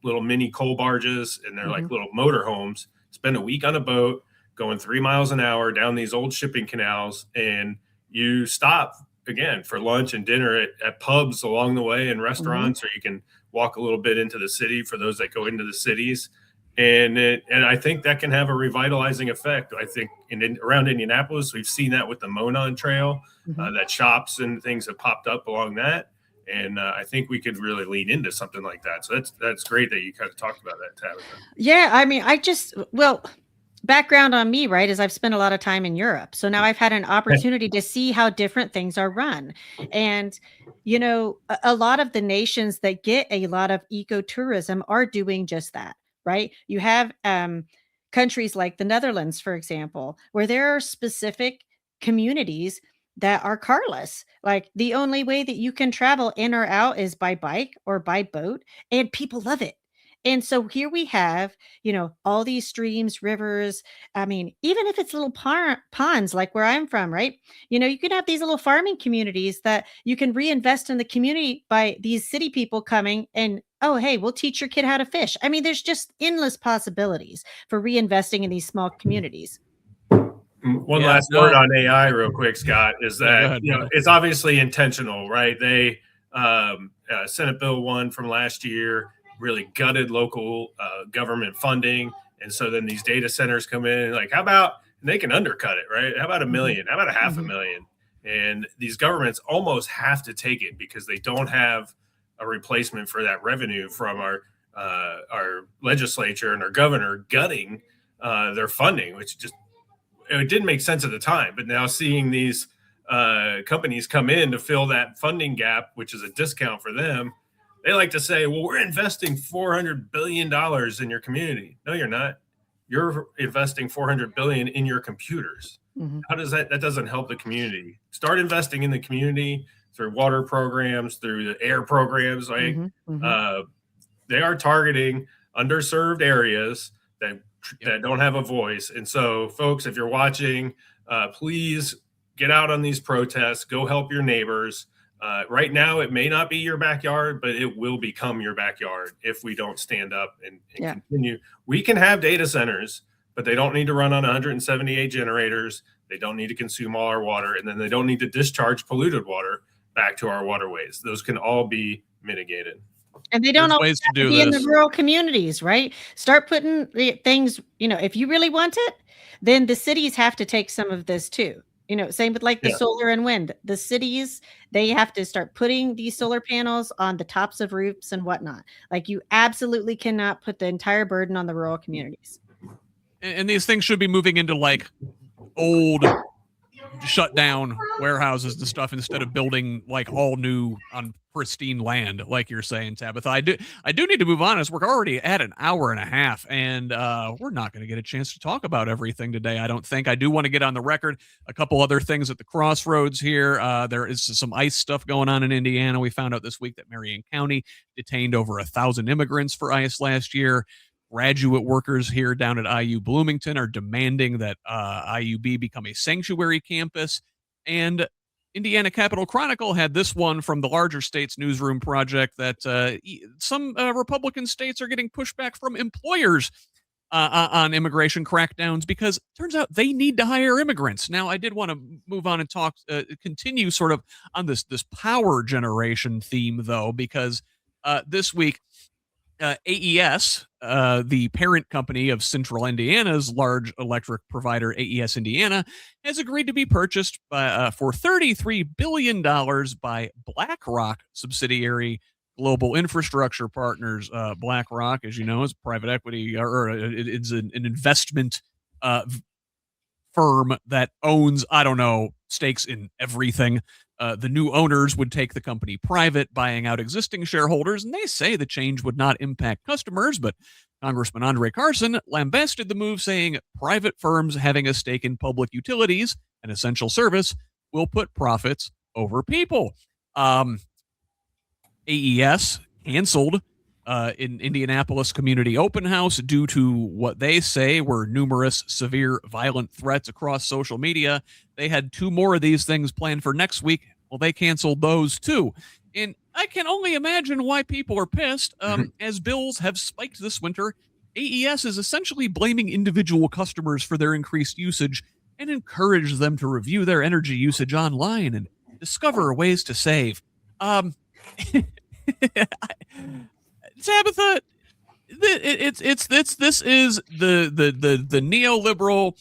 [SPEAKER 3] little mini coal barges, and they're like little motor homes. Spend a week on a boat, going 3 miles an hour down these old shipping canals, and you stop again for lunch and dinner at pubs along the way and restaurants, or you can walk a little bit into the city for those that go into the cities. And I think that can have a revitalizing effect. I think around Indianapolis, we've seen that with the Monon Trail, that shops and things have popped up along that. And I think we could really lean into something like that. So that's great that you kind of talked about that, Tabitha.
[SPEAKER 2] Yeah, I mean, background on me, right, is I've spent a lot of time in Europe. So now I've had an opportunity to see how different things are run. And, a lot of the nations that get a lot of ecotourism are doing just that, right? You have countries like the Netherlands, for example, where there are specific communities that are carless. Like the only way that you can travel in or out is by bike or by boat, and people love it. And so here we have, all these streams, rivers. I mean, even if it's little ponds like where I'm from, right? You can have these little farming communities that you can reinvest in the community by these city people coming and, oh, hey, we'll teach your kid how to fish. I mean, there's just endless possibilities for reinvesting in these small communities.
[SPEAKER 3] One last word on AI real quick, Scott, is that, it's obviously intentional, right? They Senate Bill 1 from last year really gutted local government funding. And so then these data centers come in and like, how about, and they can undercut it, right? How about $1 million? How about $500,000? And these governments almost have to take it because they don't have a replacement for that revenue from our legislature and our governor gutting their funding, which just, it didn't make sense at the time. But now seeing these companies come in to fill that funding gap, which is a discount for them, they like to say, well, we're investing $400 billion in your community. No, you're not. You're investing $400 billion in your computers. How does that doesn't help the community? Start investing in the community through water programs, through the air programs. Like they are targeting underserved areas that don't have a voice. And so, folks, if you're watching, please get out on these protests. Go help your neighbors. Right now, it may not be your backyard, but it will become your backyard if we don't stand up and continue. We can have data centers, but they don't need to run on 178 generators. They don't need to consume all our water, and then they don't need to discharge polluted water back to our waterways. Those can all be mitigated.
[SPEAKER 2] And they don't
[SPEAKER 1] There's
[SPEAKER 2] always
[SPEAKER 1] ways to
[SPEAKER 2] have to
[SPEAKER 1] do
[SPEAKER 2] be in
[SPEAKER 1] this.
[SPEAKER 2] the rural communities, right? Start putting the things, if you really want it, then the cities have to take some of this too. Same with like the solar and wind. The cities, they have to start putting these solar panels on the tops of roofs and whatnot. Like, you absolutely cannot put the entire burden on the rural communities.
[SPEAKER 1] And these things should be moving into like old shut down warehouses and stuff instead of building like all new on pristine land, like you're saying, Tabitha. I do need to move on, as we're already at an hour and a half, and we're not going to get a chance to talk about everything today, I don't think. I do want to get on the record a couple other things at the crossroads here. There is some ICE stuff going on in Indiana. We found out this week that Marion County detained over 1,000 immigrants for ICE last year. Graduate workers here down at IU Bloomington are demanding that IUB become a sanctuary campus. And Indiana Capitol Chronicle had this one from the Larger States Newsroom Project that some Republican states are getting pushback from employers on immigration crackdowns because it turns out they need to hire immigrants. Now, I did want to move on and continue sort of on this power generation theme, though, because this week, AES, the parent company of Central Indiana's large electric provider, AES Indiana, has agreed to be purchased for $33 billion by BlackRock subsidiary Global Infrastructure Partners. BlackRock, as you know, is private equity, or it's an investment firm that owns, stakes in everything. The new owners would take the company private, buying out existing shareholders, and they say the change would not impact customers, but Congressman Andre Carson lambasted the move, saying private firms having a stake in public utilities, an essential service, will put profits over people. AES canceled in Indianapolis Community Open House due to what they say were numerous severe violent threats across social media. They had 2 more of these things planned for next week. Well, they canceled those too. And I can only imagine why people are pissed. As bills have spiked this winter, AES is essentially blaming individual customers for their increased usage and encourage them to review their energy usage online and discover ways to save. Tabitha, this is the neoliberal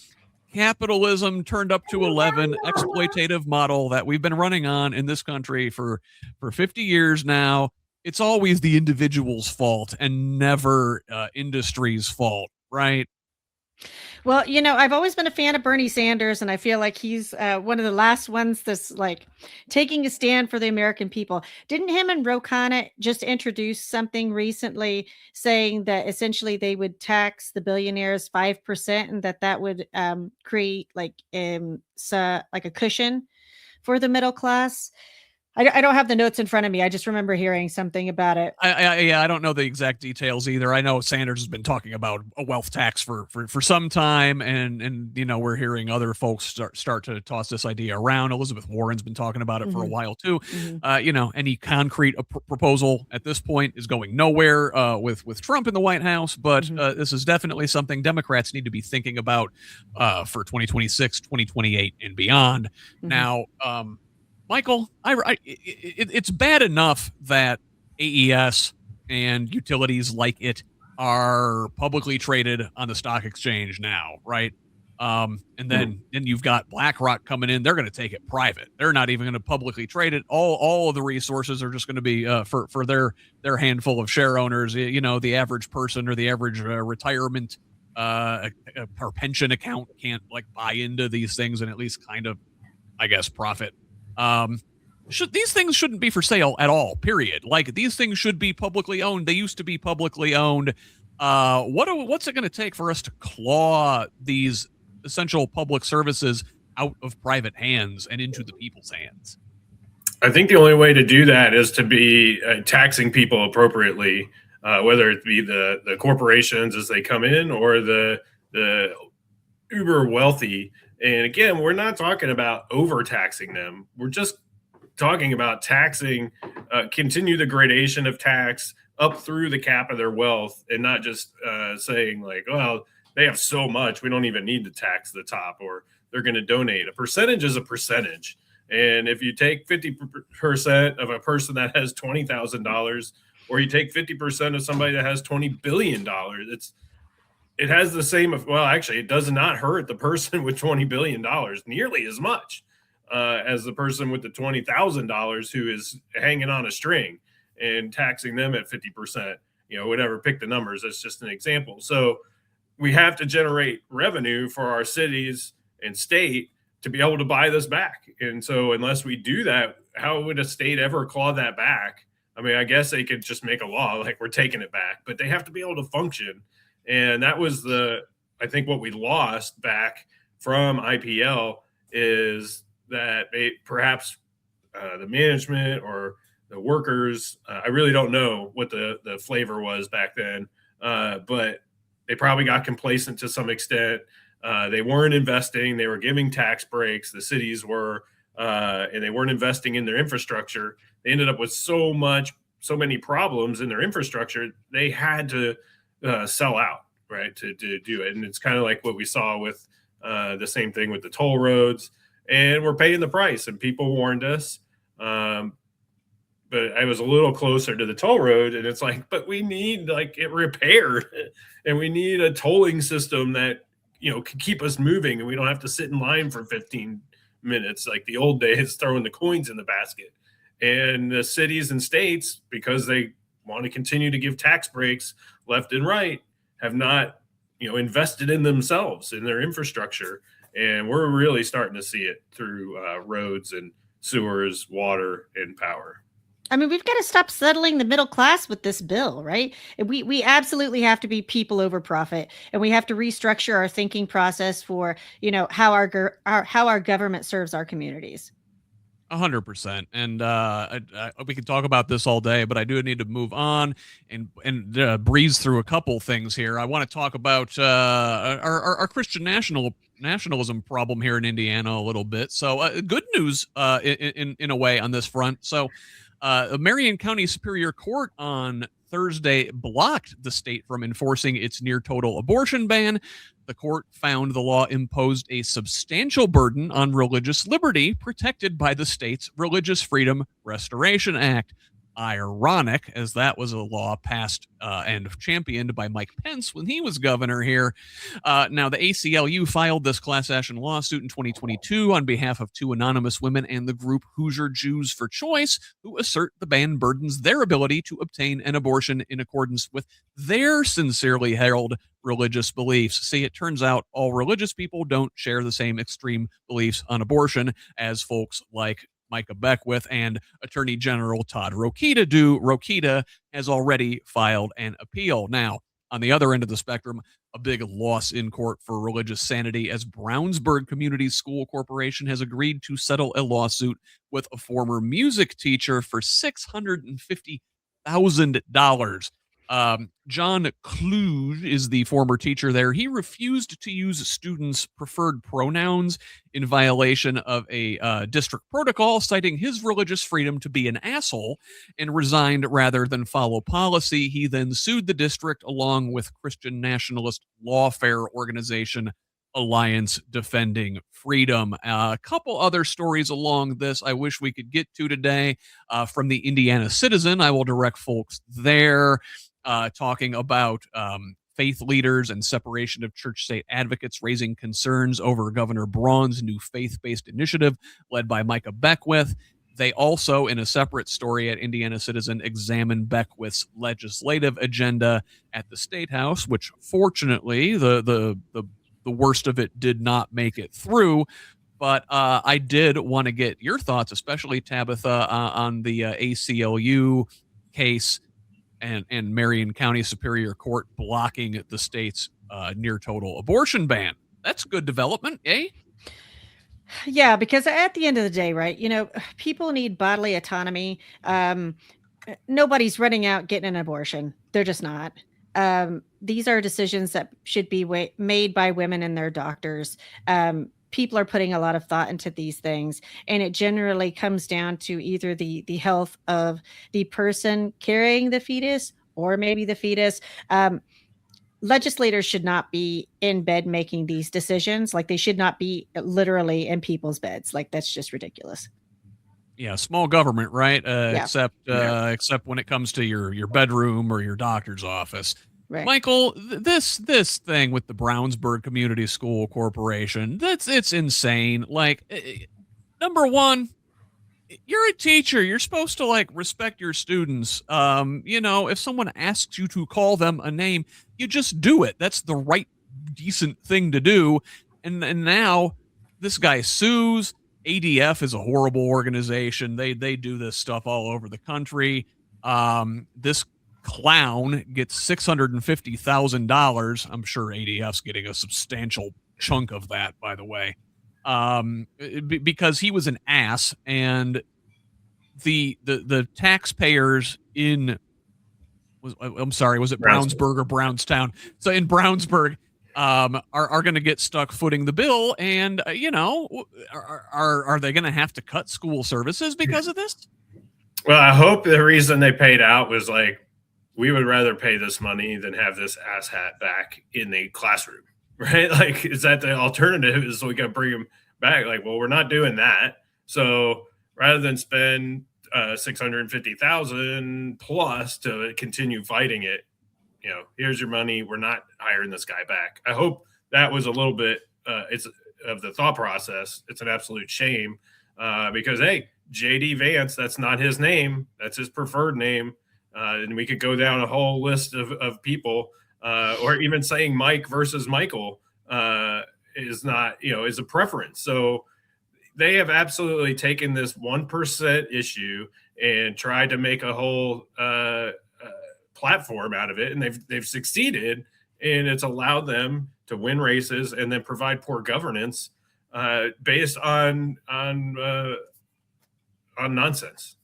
[SPEAKER 1] capitalism turned up to 11 exploitative model that we've been running on in this country for 50 years now. It's always the individual's fault and never industry's fault, right?
[SPEAKER 2] Well, I've always been a fan of Bernie Sanders, and I feel like he's one of the last ones that's like taking a stand for the American people. Didn't him and Ro Khanna just introduce something recently saying that essentially they would tax the billionaires 5% and that would create like a cushion for the middle class? I don't have the notes in front of me. I just remember hearing something about it.
[SPEAKER 1] I don't know the exact details either. I know Sanders has been talking about a wealth tax for some time, and we're hearing other folks start to toss this idea around. Elizabeth Warren's been talking about it for a while too. Any concrete proposal at this point is going nowhere with Trump in the White House, but this is definitely something Democrats need to be thinking about for 2026, 2028, and beyond. Now, Michael, it's bad enough that AES and utilities like it are publicly traded on the stock exchange now, right? And then you've got BlackRock coming in. They're going to take it private. They're not even going to publicly trade it. All of the resources are just going to be for their handful of share owners. The average person or the average retirement or pension account can't buy into these things and at least kind of, I guess, profit. These things shouldn't be for sale at all, period. These things should be publicly owned. They used to be publicly owned. What's it going to take for us to claw these essential public services out of private hands and into the people's hands?
[SPEAKER 3] I think the only way to do that is to be taxing people appropriately, whether it be the corporations as they come in or the uber wealthy. And again, we're not talking about overtaxing them. We're just talking about taxing, continue the gradation of tax up through the cap of their wealth, and not just saying like, well, they have so much, we don't even need to tax the top, or they're going to donate. A percentage is a percentage. And if you take 50% of a person that has $20,000, or you take 50% of somebody that has $20 billion, it has the same, well, actually, it does not hurt the person with $20 billion nearly as much as the person with the $20,000 who is hanging on a string, and taxing them at 50%, whatever, pick the numbers. That's just an example. So we have to generate revenue for our cities and state to be able to buy this back. And so unless we do that, how would a state ever claw that back? I mean, I guess they could just make a law like we're taking it back, but they have to be able to function. And that was I think what we lost back from IPL is that perhaps the management or the workers, I really don't know what the flavor was back then, but they probably got complacent to some extent. They weren't investing. They were giving tax breaks. The cities were, and they weren't investing in their infrastructure. They ended up with so many problems in their infrastructure. They had to sell out, right, to do it. And it's kind of like what we saw with the same thing with the toll roads. And we're paying the price. And people warned us. But I was a little closer to the toll road, and it's like, but we need like it repaired, and we need a tolling system that can keep us moving, and we don't have to sit in line for 15 minutes like the old days, throwing the coins in the basket. And the cities and states, because they want to continue to give tax breaks left and right, have not invested in themselves, in their infrastructure, and we're really starting to see it through roads and sewers, water, and power.
[SPEAKER 2] I mean, we've got to stop settling the middle class with this bill, right? We absolutely have to be people over profit, and we have to restructure our thinking process for, how our government serves our communities.
[SPEAKER 1] 100%. And we could talk about this all day, but I do need to move on and breeze through a couple things here. I want to talk about our Christian nationalism problem here in Indiana a little bit. So good news in a way on this front. So Marion County Superior Court on Thursday blocked the state from enforcing its near total abortion ban. The court found the law imposed a substantial burden on religious liberty protected by the state's Religious Freedom Restoration Act. Ironic, as that was a law passed and championed by Mike Pence when he was governor here. Now, the ACLU filed this class action lawsuit in 2022 on behalf of two anonymous women and the group Hoosier Jews for Choice, who assert the ban burdens their ability to obtain an abortion in accordance with their sincerely held religious beliefs. See, it turns out all religious people don't share the same extreme beliefs on abortion as folks like Micah Beckwith and Attorney General Todd Rokita do. Rokita has already filed an appeal. Now, on the other end of the spectrum, a big loss in court for religious sanity, as Brownsburg Community School Corporation has agreed to settle a lawsuit with a former music teacher for $650,000. John Kluge is the former teacher there. He refused to use students' preferred pronouns in violation of a district protocol, citing his religious freedom to be an asshole, and resigned rather than follow policy. He then sued the district along with Christian nationalist lawfare organization Alliance Defending Freedom. A couple other stories along this I wish we could get to today. From the Indiana Citizen, I will direct folks there. Talking about faith leaders and separation of church-state advocates raising concerns over Governor Braun's new faith-based initiative led by Micah Beckwith. They also, in a separate story at Indiana Citizen, examine Beckwith's legislative agenda at the State House, which fortunately the worst of it did not make it through. But I did want to get your thoughts, especially Tabitha, on the ACLU case and Marion County Superior Court blocking the state's near total abortion ban. That's good development, eh?
[SPEAKER 2] Yeah, because at the end of the day, right, people need bodily autonomy. Nobody's running out getting an abortion. They're just not. These are decisions that should be made by women and their doctors. people are putting a lot of thought into these things, and it generally comes down to either the health of the person carrying the fetus or maybe the fetus. Legislators should not be in bed making these decisions. Like, they should not be literally in people's beds. Like, that's just ridiculous.
[SPEAKER 1] Yeah, small government, right?
[SPEAKER 2] Yeah.
[SPEAKER 1] Except when it comes to your bedroom or your doctor's office.
[SPEAKER 2] Right.
[SPEAKER 1] Michael, this thing with the Brownsburg Community School Corporation, it's insane. Like, number one, you're a teacher. You're supposed to like respect your students. If someone asks you to call them a name, you just do it. That's the right, decent thing to do. And now this guy sues. ADF is a horrible organization. They do this stuff all over the country. This clown gets $650,000. I'm sure ADF's getting a substantial chunk of that, by the way. Because he was an ass, and the taxpayers was it Brownsburg or Brownstown? So in Brownsburg, are going to get stuck footing the bill, and are they going to have to cut school services because of this?
[SPEAKER 3] Well, I hope the reason they paid out was like, we would rather pay this money than have this asshat back in the classroom, right? Like, is that the alternative? Is we got to bring him back? Like, well, we're not doing that. So rather than spend $650,000 plus to continue fighting it, here's your money. We're not hiring this guy back. I hope that was a little bit it's of the thought process. It's an absolute shame because, hey, JD Vance, that's not his name. That's his preferred name. And we could go down a whole list of people, or even saying Mike versus Michael is not, is a preference. So they have absolutely taken this 1% issue and tried to make a whole platform out of it, and they've succeeded, and it's allowed them to win races and then provide poor governance based on nonsense.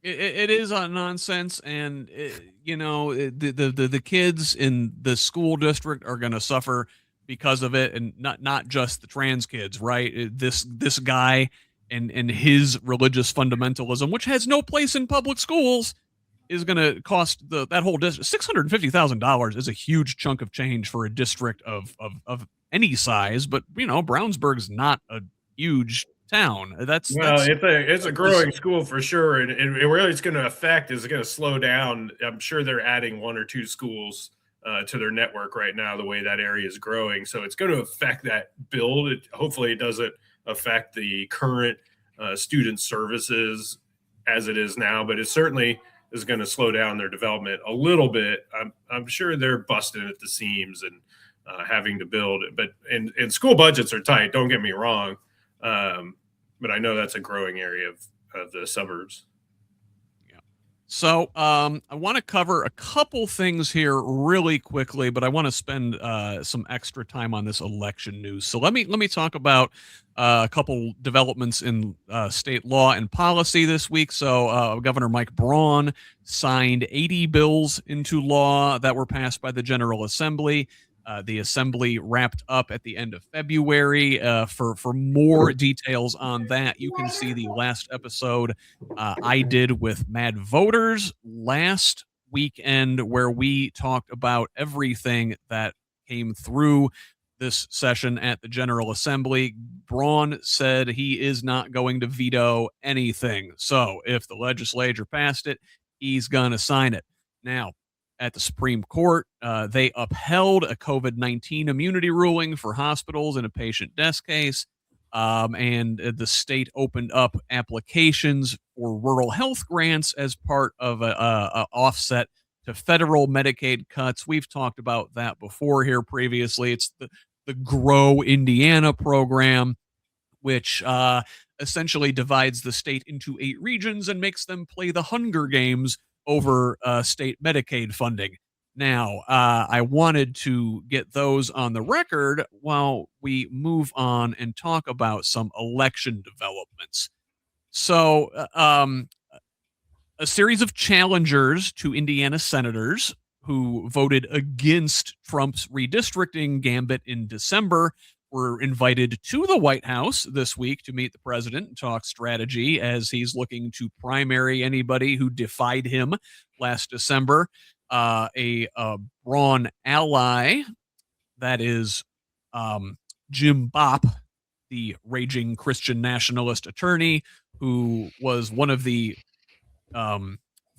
[SPEAKER 1] It is on nonsense, and the kids in the school district are going to suffer because of it, and not just the trans kids, right? This guy and his religious fundamentalism, which has no place in public schools, is going to cost that whole district $650,000 is a huge chunk of change for a district of any size. But Brownsburg's not a huge town. It's
[SPEAKER 3] a growing school for sure, and really it's going to affect is going to slow down. I'm sure they're adding 1 or 2 schools to their network right now, the way that area is growing. So it's going to affect that build. Hopefully it doesn't affect the current student services as it is now, but it certainly is going to slow down their development a little bit. I'm sure they're busting at the seams and having to build it, but and school budgets are tight. Don't get me wrong. But I know that's a growing area of the suburbs.
[SPEAKER 1] Yeah. So I want to cover a couple things here really quickly, but I want to spend some extra time on this election news. So let me talk about a couple developments in state law and policy this week. So Governor Mike Braun signed 80 bills into law that were passed by the General Assembly. The Assembly wrapped up at the end of February. For more details on that, you can see the last episode I did with Mad Voters last weekend, where we talked about everything that came through this session at the General Assembly. Braun said he is not going to veto anything. So if the legislature passed it, he's going to sign it. Now, at the Supreme Court, they upheld a COVID-19 immunity ruling for hospitals in a patient death case, and the state opened up applications for rural health grants as part of a offset to federal Medicaid cuts. We've talked about that before here previously. It's the Grow Indiana program, which essentially divides the state into 8 regions and makes them play the Hunger Games over state Medicaid funding. Now, I wanted to get those on the record while we move on and talk about some election developments. So, a series of challengers to Indiana senators who voted against Trump's redistricting gambit in December were invited to the White House this week to meet the president and talk strategy as he's looking to primary anybody who defied him last December. A Braun ally, that is Jim Bopp, the raging Christian nationalist attorney who was one of the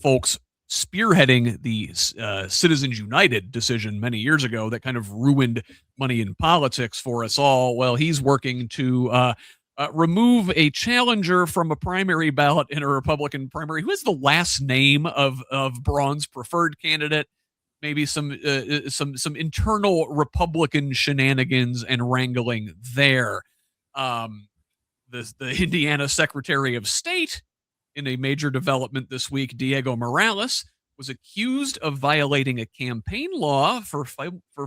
[SPEAKER 1] folks spearheading the Citizens United decision many years ago that kind of ruined money in politics for us all. Well, he's working to remove a challenger from a primary ballot in a Republican primary. Who is the last name of Braun's preferred candidate? Maybe some internal Republican shenanigans and wrangling there. The Indiana Secretary of State, in a major development this week, Diego Morales, was accused of violating a campaign law for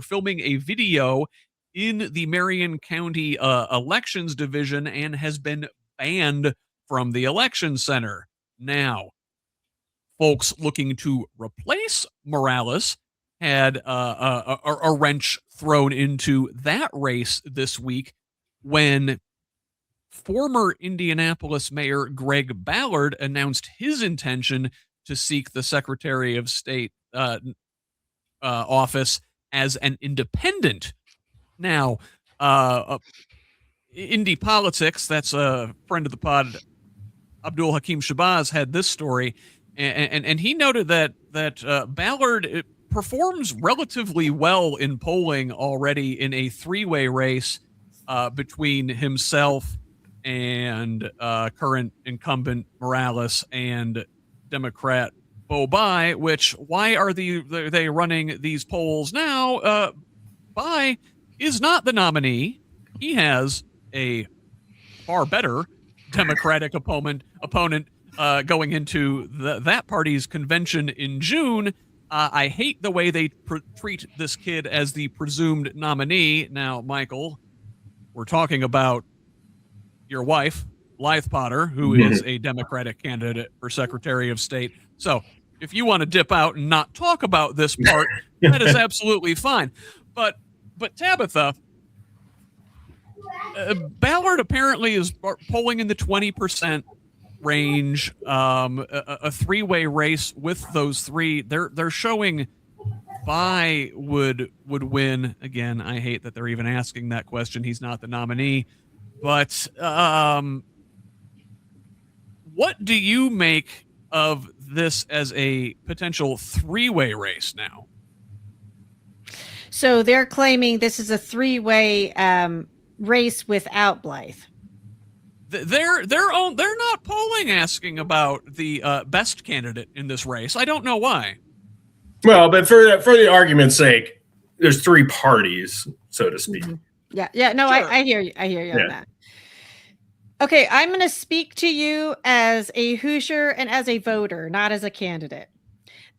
[SPEAKER 1] filming a video in the Marion County Elections Division and has been banned from the election center. Now, folks looking to replace Morales had a wrench thrown into that race this week when former Indianapolis Mayor Greg Ballard announced his intention to seek the Secretary of State office as an independent. Now, Indy Politics, that's a friend of the pod, Abdul Hakim Shabazz, had this story, and he noted that Ballard performs relatively well in polling already in a three-way race between himself and current incumbent Morales and Democrat Bo Bai, which, why are they running these polls now? Bai is not the nominee. He has a far better Democratic opponent going into that party's convention in June. I hate the way they treat this kid as the presumed nominee. Now, Michael, we're talking about your wife, Blythe Potter, who is a Democratic candidate for Secretary of State. So if you want to dip out and not talk about this part, that is absolutely fine. But Tabitha, Ballard apparently is polling in the 20% range. A three-way race with those three. They're showing Bai would win. Again, I hate that they're even asking that question. He's not the nominee. But what do you make of this as a potential three-way race now?
[SPEAKER 2] So they're claiming this is a three-way race without Blythe.
[SPEAKER 1] They're not polling asking about the best candidate in this race. I don't know why.
[SPEAKER 3] Well, but for the argument's sake, there's three parties, so to speak.
[SPEAKER 2] Mm-hmm. Yeah. No, sure. I hear you. I hear you on that. Okay, I'm going to speak to you as a Hoosier and as a voter, not as a candidate.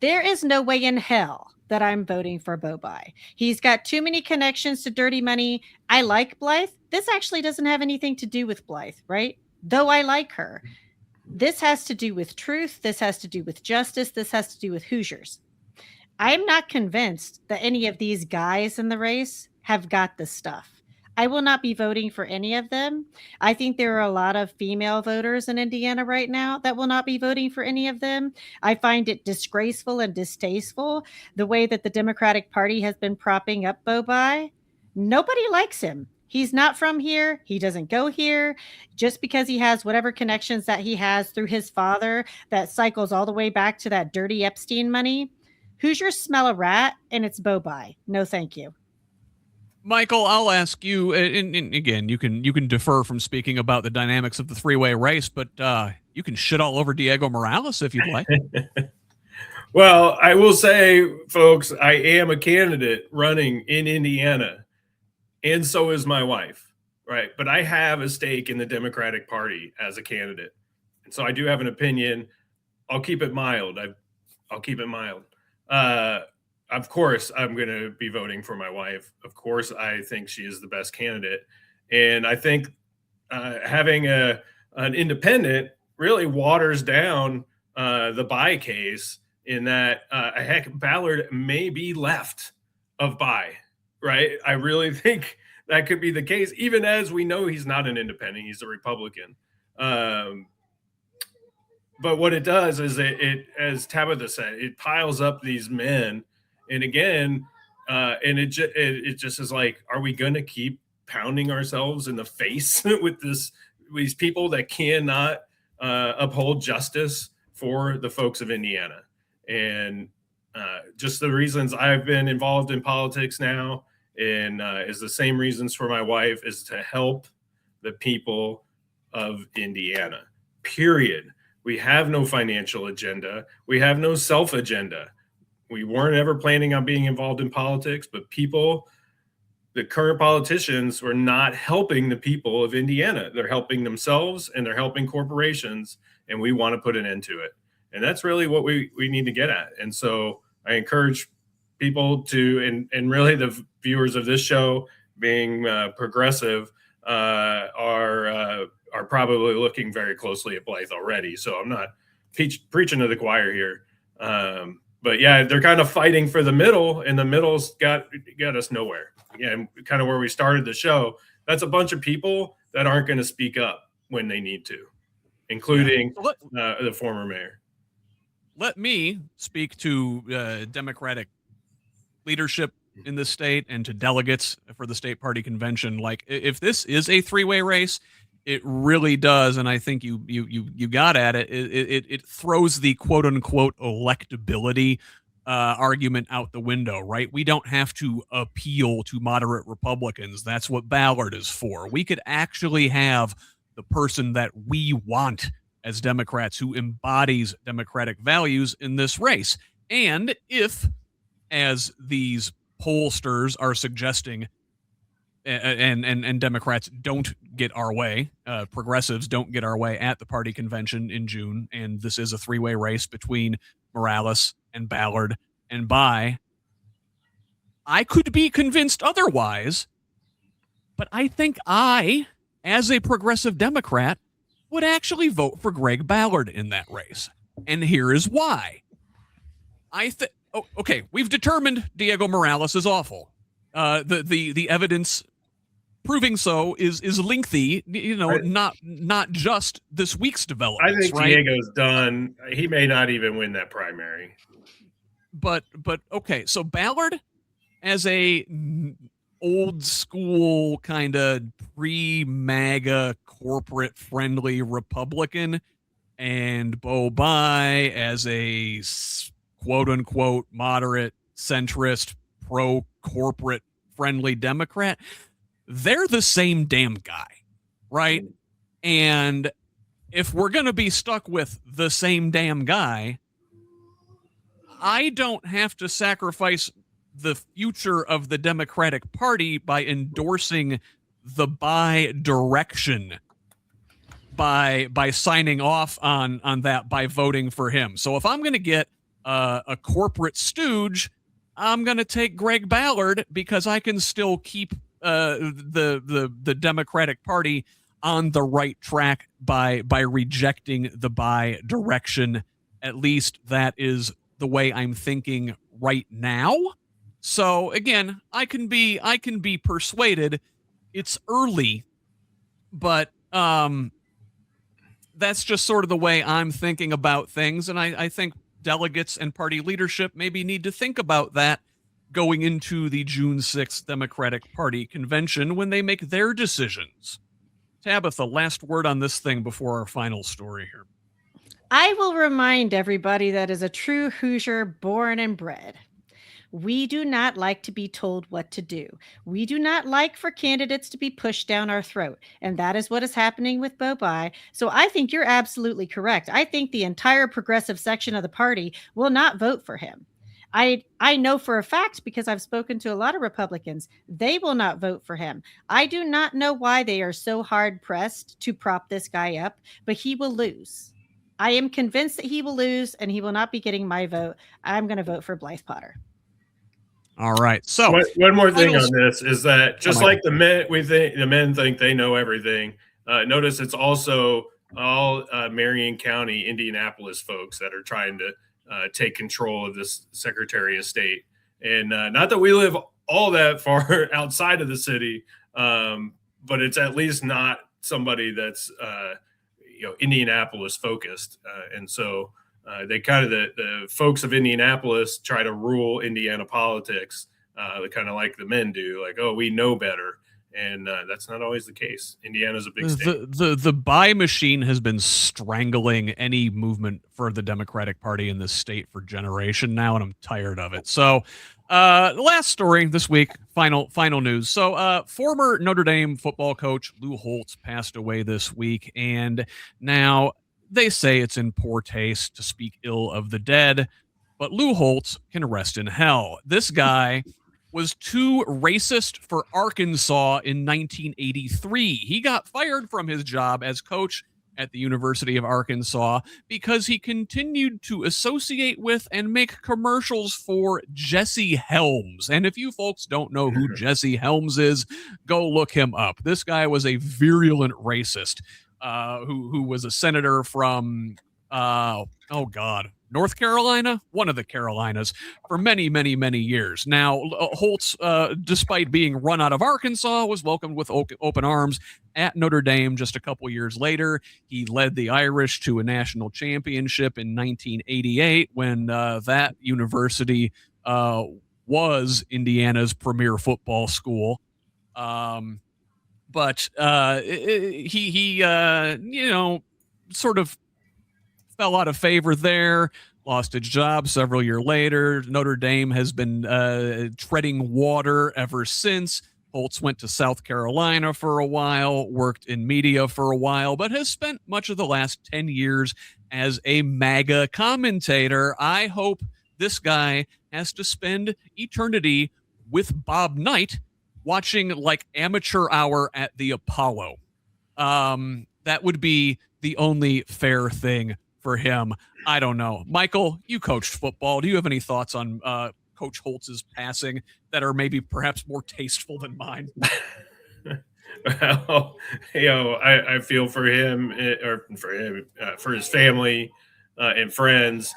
[SPEAKER 2] There is no way in hell that I'm voting for Bo Bai. He's got too many connections to dirty money. I like Blythe. This actually doesn't have anything to do with Blythe, right? Though I like her. This has to do with truth. This has to do with justice. This has to do with Hoosiers. I'm not convinced that any of these guys in the race have got the stuff. I will not be voting for any of them. I think there are a lot of female voters in Indiana right now that will not be voting for any of them. I find it disgraceful and distasteful the way that the Democratic Party has been propping up Bo Bai. Nobody likes him. He's not from here. He doesn't go here. Just because he has whatever connections that he has through his father that cycles all the way back to that dirty Epstein money. Hoosiers smell a rat, and it's Bo Bai. No, thank you.
[SPEAKER 1] Michael, I'll ask you, and again, you can defer from speaking about the dynamics of the three-way race, but you can shit all over Diego Morales if you'd like.
[SPEAKER 3] Well, I will say, folks, I am a candidate running in Indiana, and so is my wife, right? But I have a stake in the Democratic Party as a candidate, and so I do have an opinion. I'll keep it mild. I'll keep it mild. Of course, I'm going to be voting for my wife. Of course, I think she is the best candidate. And I think having an independent really waters down the Bai case in that, heck, Ballard may be left of Bai, right? I really think that could be the case, even as we know he's not an independent, he's a Republican. But what it does is it, as Tabitha said, it piles up these men. And again, and it just is like, are we going to keep pounding ourselves in the face with these people that cannot uphold justice for the folks of Indiana? And just the reasons I've been involved in politics now, and is the same reasons for my wife, is to help the people of Indiana, period. We have no financial agenda. We have no self agenda. We weren't ever planning on being involved in politics, but the current politicians were not helping the people of Indiana. They're helping themselves and they're helping corporations, and we want to put an end to it. And that's really what we need to get at. And so I encourage people to, and really the viewers of this show, being progressive, are probably looking very closely at Blythe already. So I'm not preaching to the choir here. But yeah, they're kind of fighting for the middle, and the middle's got us nowhere. Again, kind of where we started the show. That's a bunch of people that aren't going to speak up when they need to, including the former mayor.
[SPEAKER 1] Let me speak to Democratic leadership in the state and to delegates for the state party convention. Like, if this is a three-way race, it really does, and I think you got at it. It throws the quote unquote electability argument out the window, right? We don't have to appeal to moderate Republicans. That's what Ballard is for. We could actually have the person that we want as Democrats, who embodies Democratic values in this race. And if, as these pollsters are suggesting, and Democrats don't get our way, progressives don't get our way at the party convention in June, and this is a three-way race between Morales and Ballard and Bai, I could be convinced otherwise, but I think I, as a progressive Democrat, would actually vote for Greg Ballard in that race. And here is why. Okay, we've determined Diego Morales is awful. The evidence proving so is lengthy, not just this week's developments.
[SPEAKER 3] I think
[SPEAKER 1] right?
[SPEAKER 3] Diego's done. He may not even win that primary.
[SPEAKER 1] But okay, so Ballard, as a old school kind of pre-MAGA corporate friendly Republican, and Bo Bai as a quote unquote moderate centrist pro corporate friendly Democrat, they're the same damn guy, right? And if we're going to be stuck with the same damn guy, I don't have to sacrifice the future of the Democratic Party by endorsing the Bai direction, by signing off on that, by voting for him. So if I'm going to get a corporate stooge, I'm going to take Greg Ballard because I can still keep the Democratic Party on the right track by rejecting the Bai direction. At least that is the way I'm thinking right now. So again, I can be persuaded. It's early, but that's just sort of the way I'm thinking about things, and I think delegates and party leadership maybe need to think about that going into the June 6th Democratic Party convention when they make their decisions. Tabitha, last word on this thing before our final story here.
[SPEAKER 2] I will remind everybody that is a true Hoosier born and bred. We do not like to be told what to do. We do not like for candidates to be pushed down our throat. And that is what is happening with Bo Bai. So I think you're absolutely correct. I think the entire progressive section of the party will not vote for him. I know for a fact, because I've spoken to a lot of Republicans, they will not vote for him. I do not know why they are so hard pressed to prop this guy up, but he will lose. I am convinced that he will lose, and he will not be getting my vote. I'm going to vote for Blythe Potter.
[SPEAKER 1] All right. So
[SPEAKER 3] one more thing on this is that just like the men think they know everything. Notice it's also all Marion County, Indianapolis folks that are trying to take control of this Secretary of State. And not that we live all that far outside of the city, but it's at least not somebody that's Indianapolis focused, and so they kind of the folks of Indianapolis try to rule Indiana politics, kind of like the men do, like, oh, we know better. And that's not always the case. Indiana's a big state.
[SPEAKER 1] The buy machine has been strangling any movement for the Democratic Party in this state for generation now, and I'm tired of it. So, the last story this week, final news. So, former Notre Dame football coach Lou Holtz passed away this week, and now they say it's in poor taste to speak ill of the dead, but Lou Holtz can rest in hell. This guy was too racist for Arkansas in 1983. He got fired from his job as coach at the University of Arkansas because he continued to associate with and make commercials for Jesse Helms. And if you folks don't know who Jesse Helms is, go look him up. This guy was a virulent racist who was a senator from North Carolina, one of the Carolinas, for many, many, many years. Now, Holtz, despite being run out of Arkansas, was welcomed with open arms at Notre Dame just a couple years later. He led the Irish to a national championship in 1988 when that university was Indiana's premier football school. But he sort of fell out of favor there, lost his job several years later. Notre Dame has been treading water ever since. Holtz went to South Carolina for a while, worked in media for a while, but has spent much of the last 10 years as a MAGA commentator. I hope this guy has to spend eternity with Bob Knight watching like amateur hour at the Apollo. That would be the only fair thing for him. I don't know. Michael, you coached football. Do you have any thoughts on Coach Holtz's passing that are maybe perhaps more tasteful than mine?
[SPEAKER 3] Well, I feel for him, for his family and friends.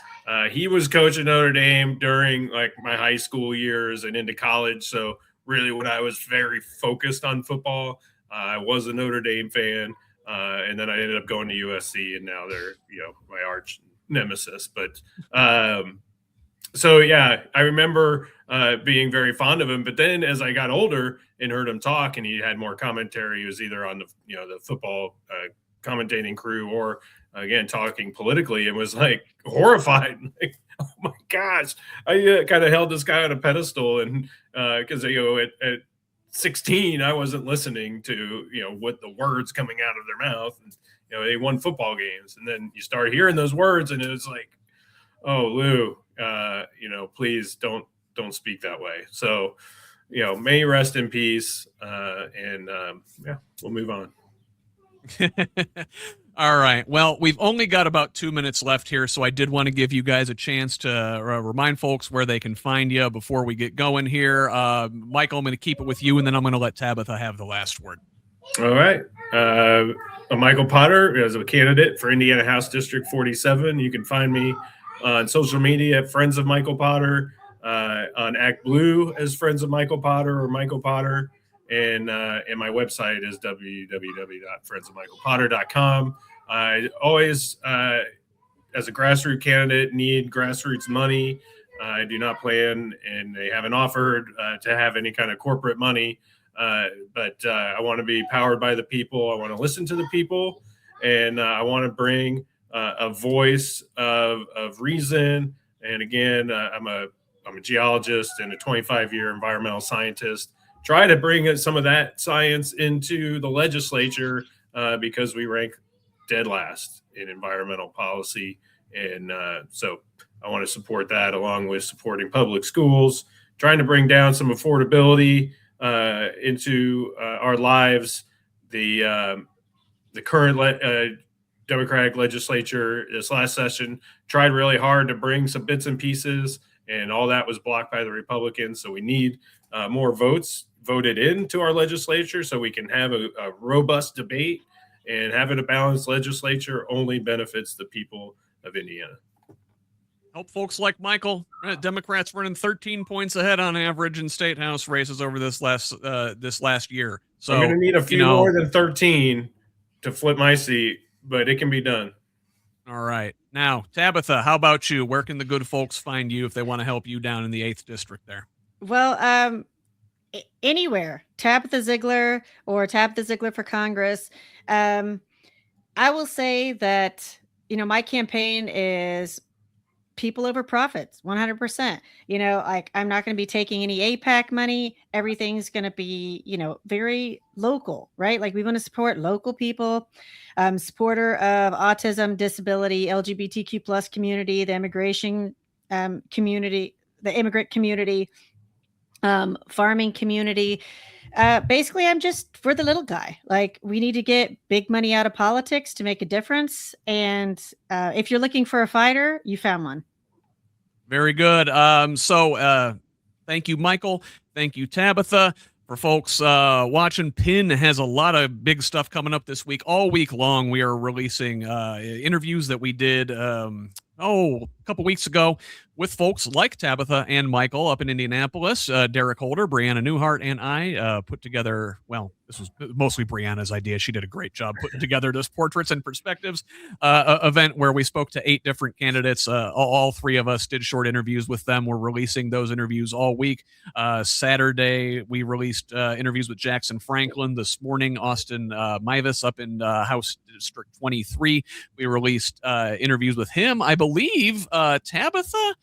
[SPEAKER 3] He was coaching Notre Dame during like my high school years and into college. So really when I was very focused on football, I was a Notre Dame fan. And then I ended up going to USC, and now they're, my arch nemesis. But so, yeah, I remember being very fond of him. But then as I got older and heard him talk and he had more commentary, he was either on the football commentating crew or, again, talking politically, and was like horrified. Like, oh, my gosh. I kind of held this guy on a pedestal. And because, at 16, I wasn't listening to, what the words coming out of their mouth. And, they won football games. And then you start hearing those words and it was like, oh, Lou, please don't speak that way. So, may you rest in peace. And we'll move on.
[SPEAKER 1] All right. Well, we've only got about 2 minutes left here, so I did want to give you guys a chance to remind folks where they can find you before we get going here. Michael, I'm going to keep it with you, and then I'm going to let Tabitha have the last word.
[SPEAKER 3] All right. Michael Potter is a candidate for Indiana House District 47. You can find me on social media at Friends of Michael Potter, on Act Blue as Friends of Michael Potter or Michael Potter. And my website is www.friendsofmichaelpotter.com. I always, as a grassroots candidate, need grassroots money. I do not plan, and they haven't offered to have any kind of corporate money. But I want to be powered by the people. I want to listen to the people, and I want to bring a voice of reason. And again, I'm a geologist and a 25-year environmental scientist. Try to bring some of that science into the legislature because we rank dead last in environmental policy. And so I want to support that along with supporting public schools, trying to bring down some affordability into our lives. The current Democratic legislature this last session tried really hard to bring some bits and pieces, and all that was blocked by the Republicans. So we need more votes voted into our legislature so we can have a robust debate, and having a balanced legislature only benefits the people of Indiana.
[SPEAKER 1] Help folks like Michael. Democrats running 13 points ahead on average in state house races over this last year. So
[SPEAKER 3] I'm going to need a few more than 13 to flip my seat, but it can be done.
[SPEAKER 1] All right. Now, Tabitha, how about you? Where can the good folks find you if they want to help you down in the 8th district there?
[SPEAKER 2] Well, anywhere. Tabitha Zeigler or Tabitha Zeigler for Congress. I will say that, my campaign is people over profits, 100%. Like, I'm not going to be taking any APAC money. Everything's going to be, very local, right? Like, we want to support local people, supporter of autism, disability, LGBTQ plus community, the immigration community, the immigrant community, farming community. Basically, I'm just for the little guy. Like, we need to get big money out of politics to make a difference. And if you're looking for a fighter, you found one.
[SPEAKER 1] Very good. Thank you, Michael. Thank you, Tabitha. For folks watching, PIN has a lot of big stuff coming up this week. All week long, we are releasing interviews that we did a couple weeks ago with folks like Tabitha and Michael up in Indianapolis. Derek Holder, Brianna Newhart, and I put together, this was mostly Brianna's idea. She did a great job putting together this Portraits and Perspectives event where we spoke to 8 different candidates. All 3 of us did short interviews with them. We're releasing those interviews all week. Saturday, we released interviews with Jackson Franklin. This morning, Austin Mavis up in House District 23. We released interviews with him. I believe, Tabitha,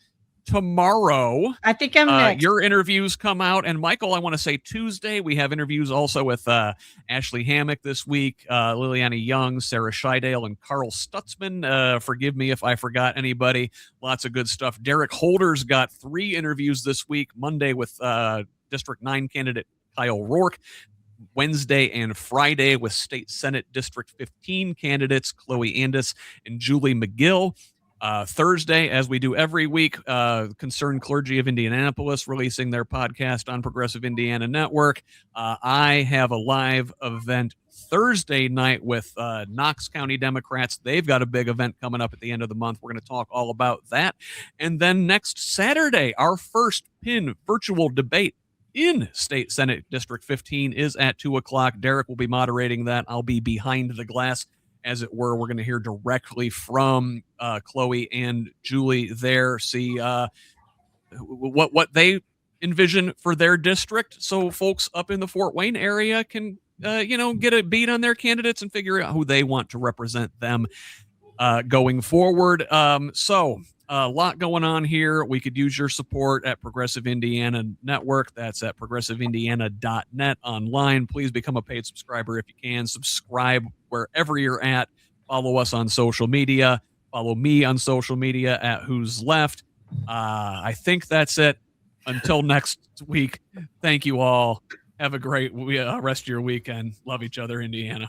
[SPEAKER 1] tomorrow,
[SPEAKER 2] I think I'm next.
[SPEAKER 1] Your interviews come out, and Michael, I want to say Tuesday we have interviews also with Ashley Hammock this week, Liliana Young, Sarah Scheidale, and Carl Stutzman. Forgive me if I forgot anybody. Lots of good stuff. Derek Holder's got 3 interviews this week. Monday with District 9 candidate Kyle Rourke. Wednesday and Friday with State Senate District 15 candidates Chloe Andis and Julie McGill. Thursday, as we do every week, Concerned Clergy of Indianapolis releasing their podcast on Progressive Indiana Network. I have a live event Thursday night with Knox County Democrats. They've got a big event coming up at the end of the month. We're going to talk all about that. And then next Saturday, our first PIN virtual debate in State Senate District 15 is at 2:00. Derek will be moderating that. I'll be behind the glass, as it were. We're going to hear directly from Chloe and Julie there, see what they envision for their district, so folks up in the Fort Wayne area can get a beat on their candidates and figure out who they want to represent them going forward. A lot going on here. We could use your support at Progressive Indiana Network. That's at progressiveindiana.net online. Please become a paid subscriber if you can. Subscribe wherever you're at. Follow us on social media. Follow me on social media at HoosLeft. I think that's it. Until next week, thank you all. Have a great rest of your weekend. Love each other, Indiana.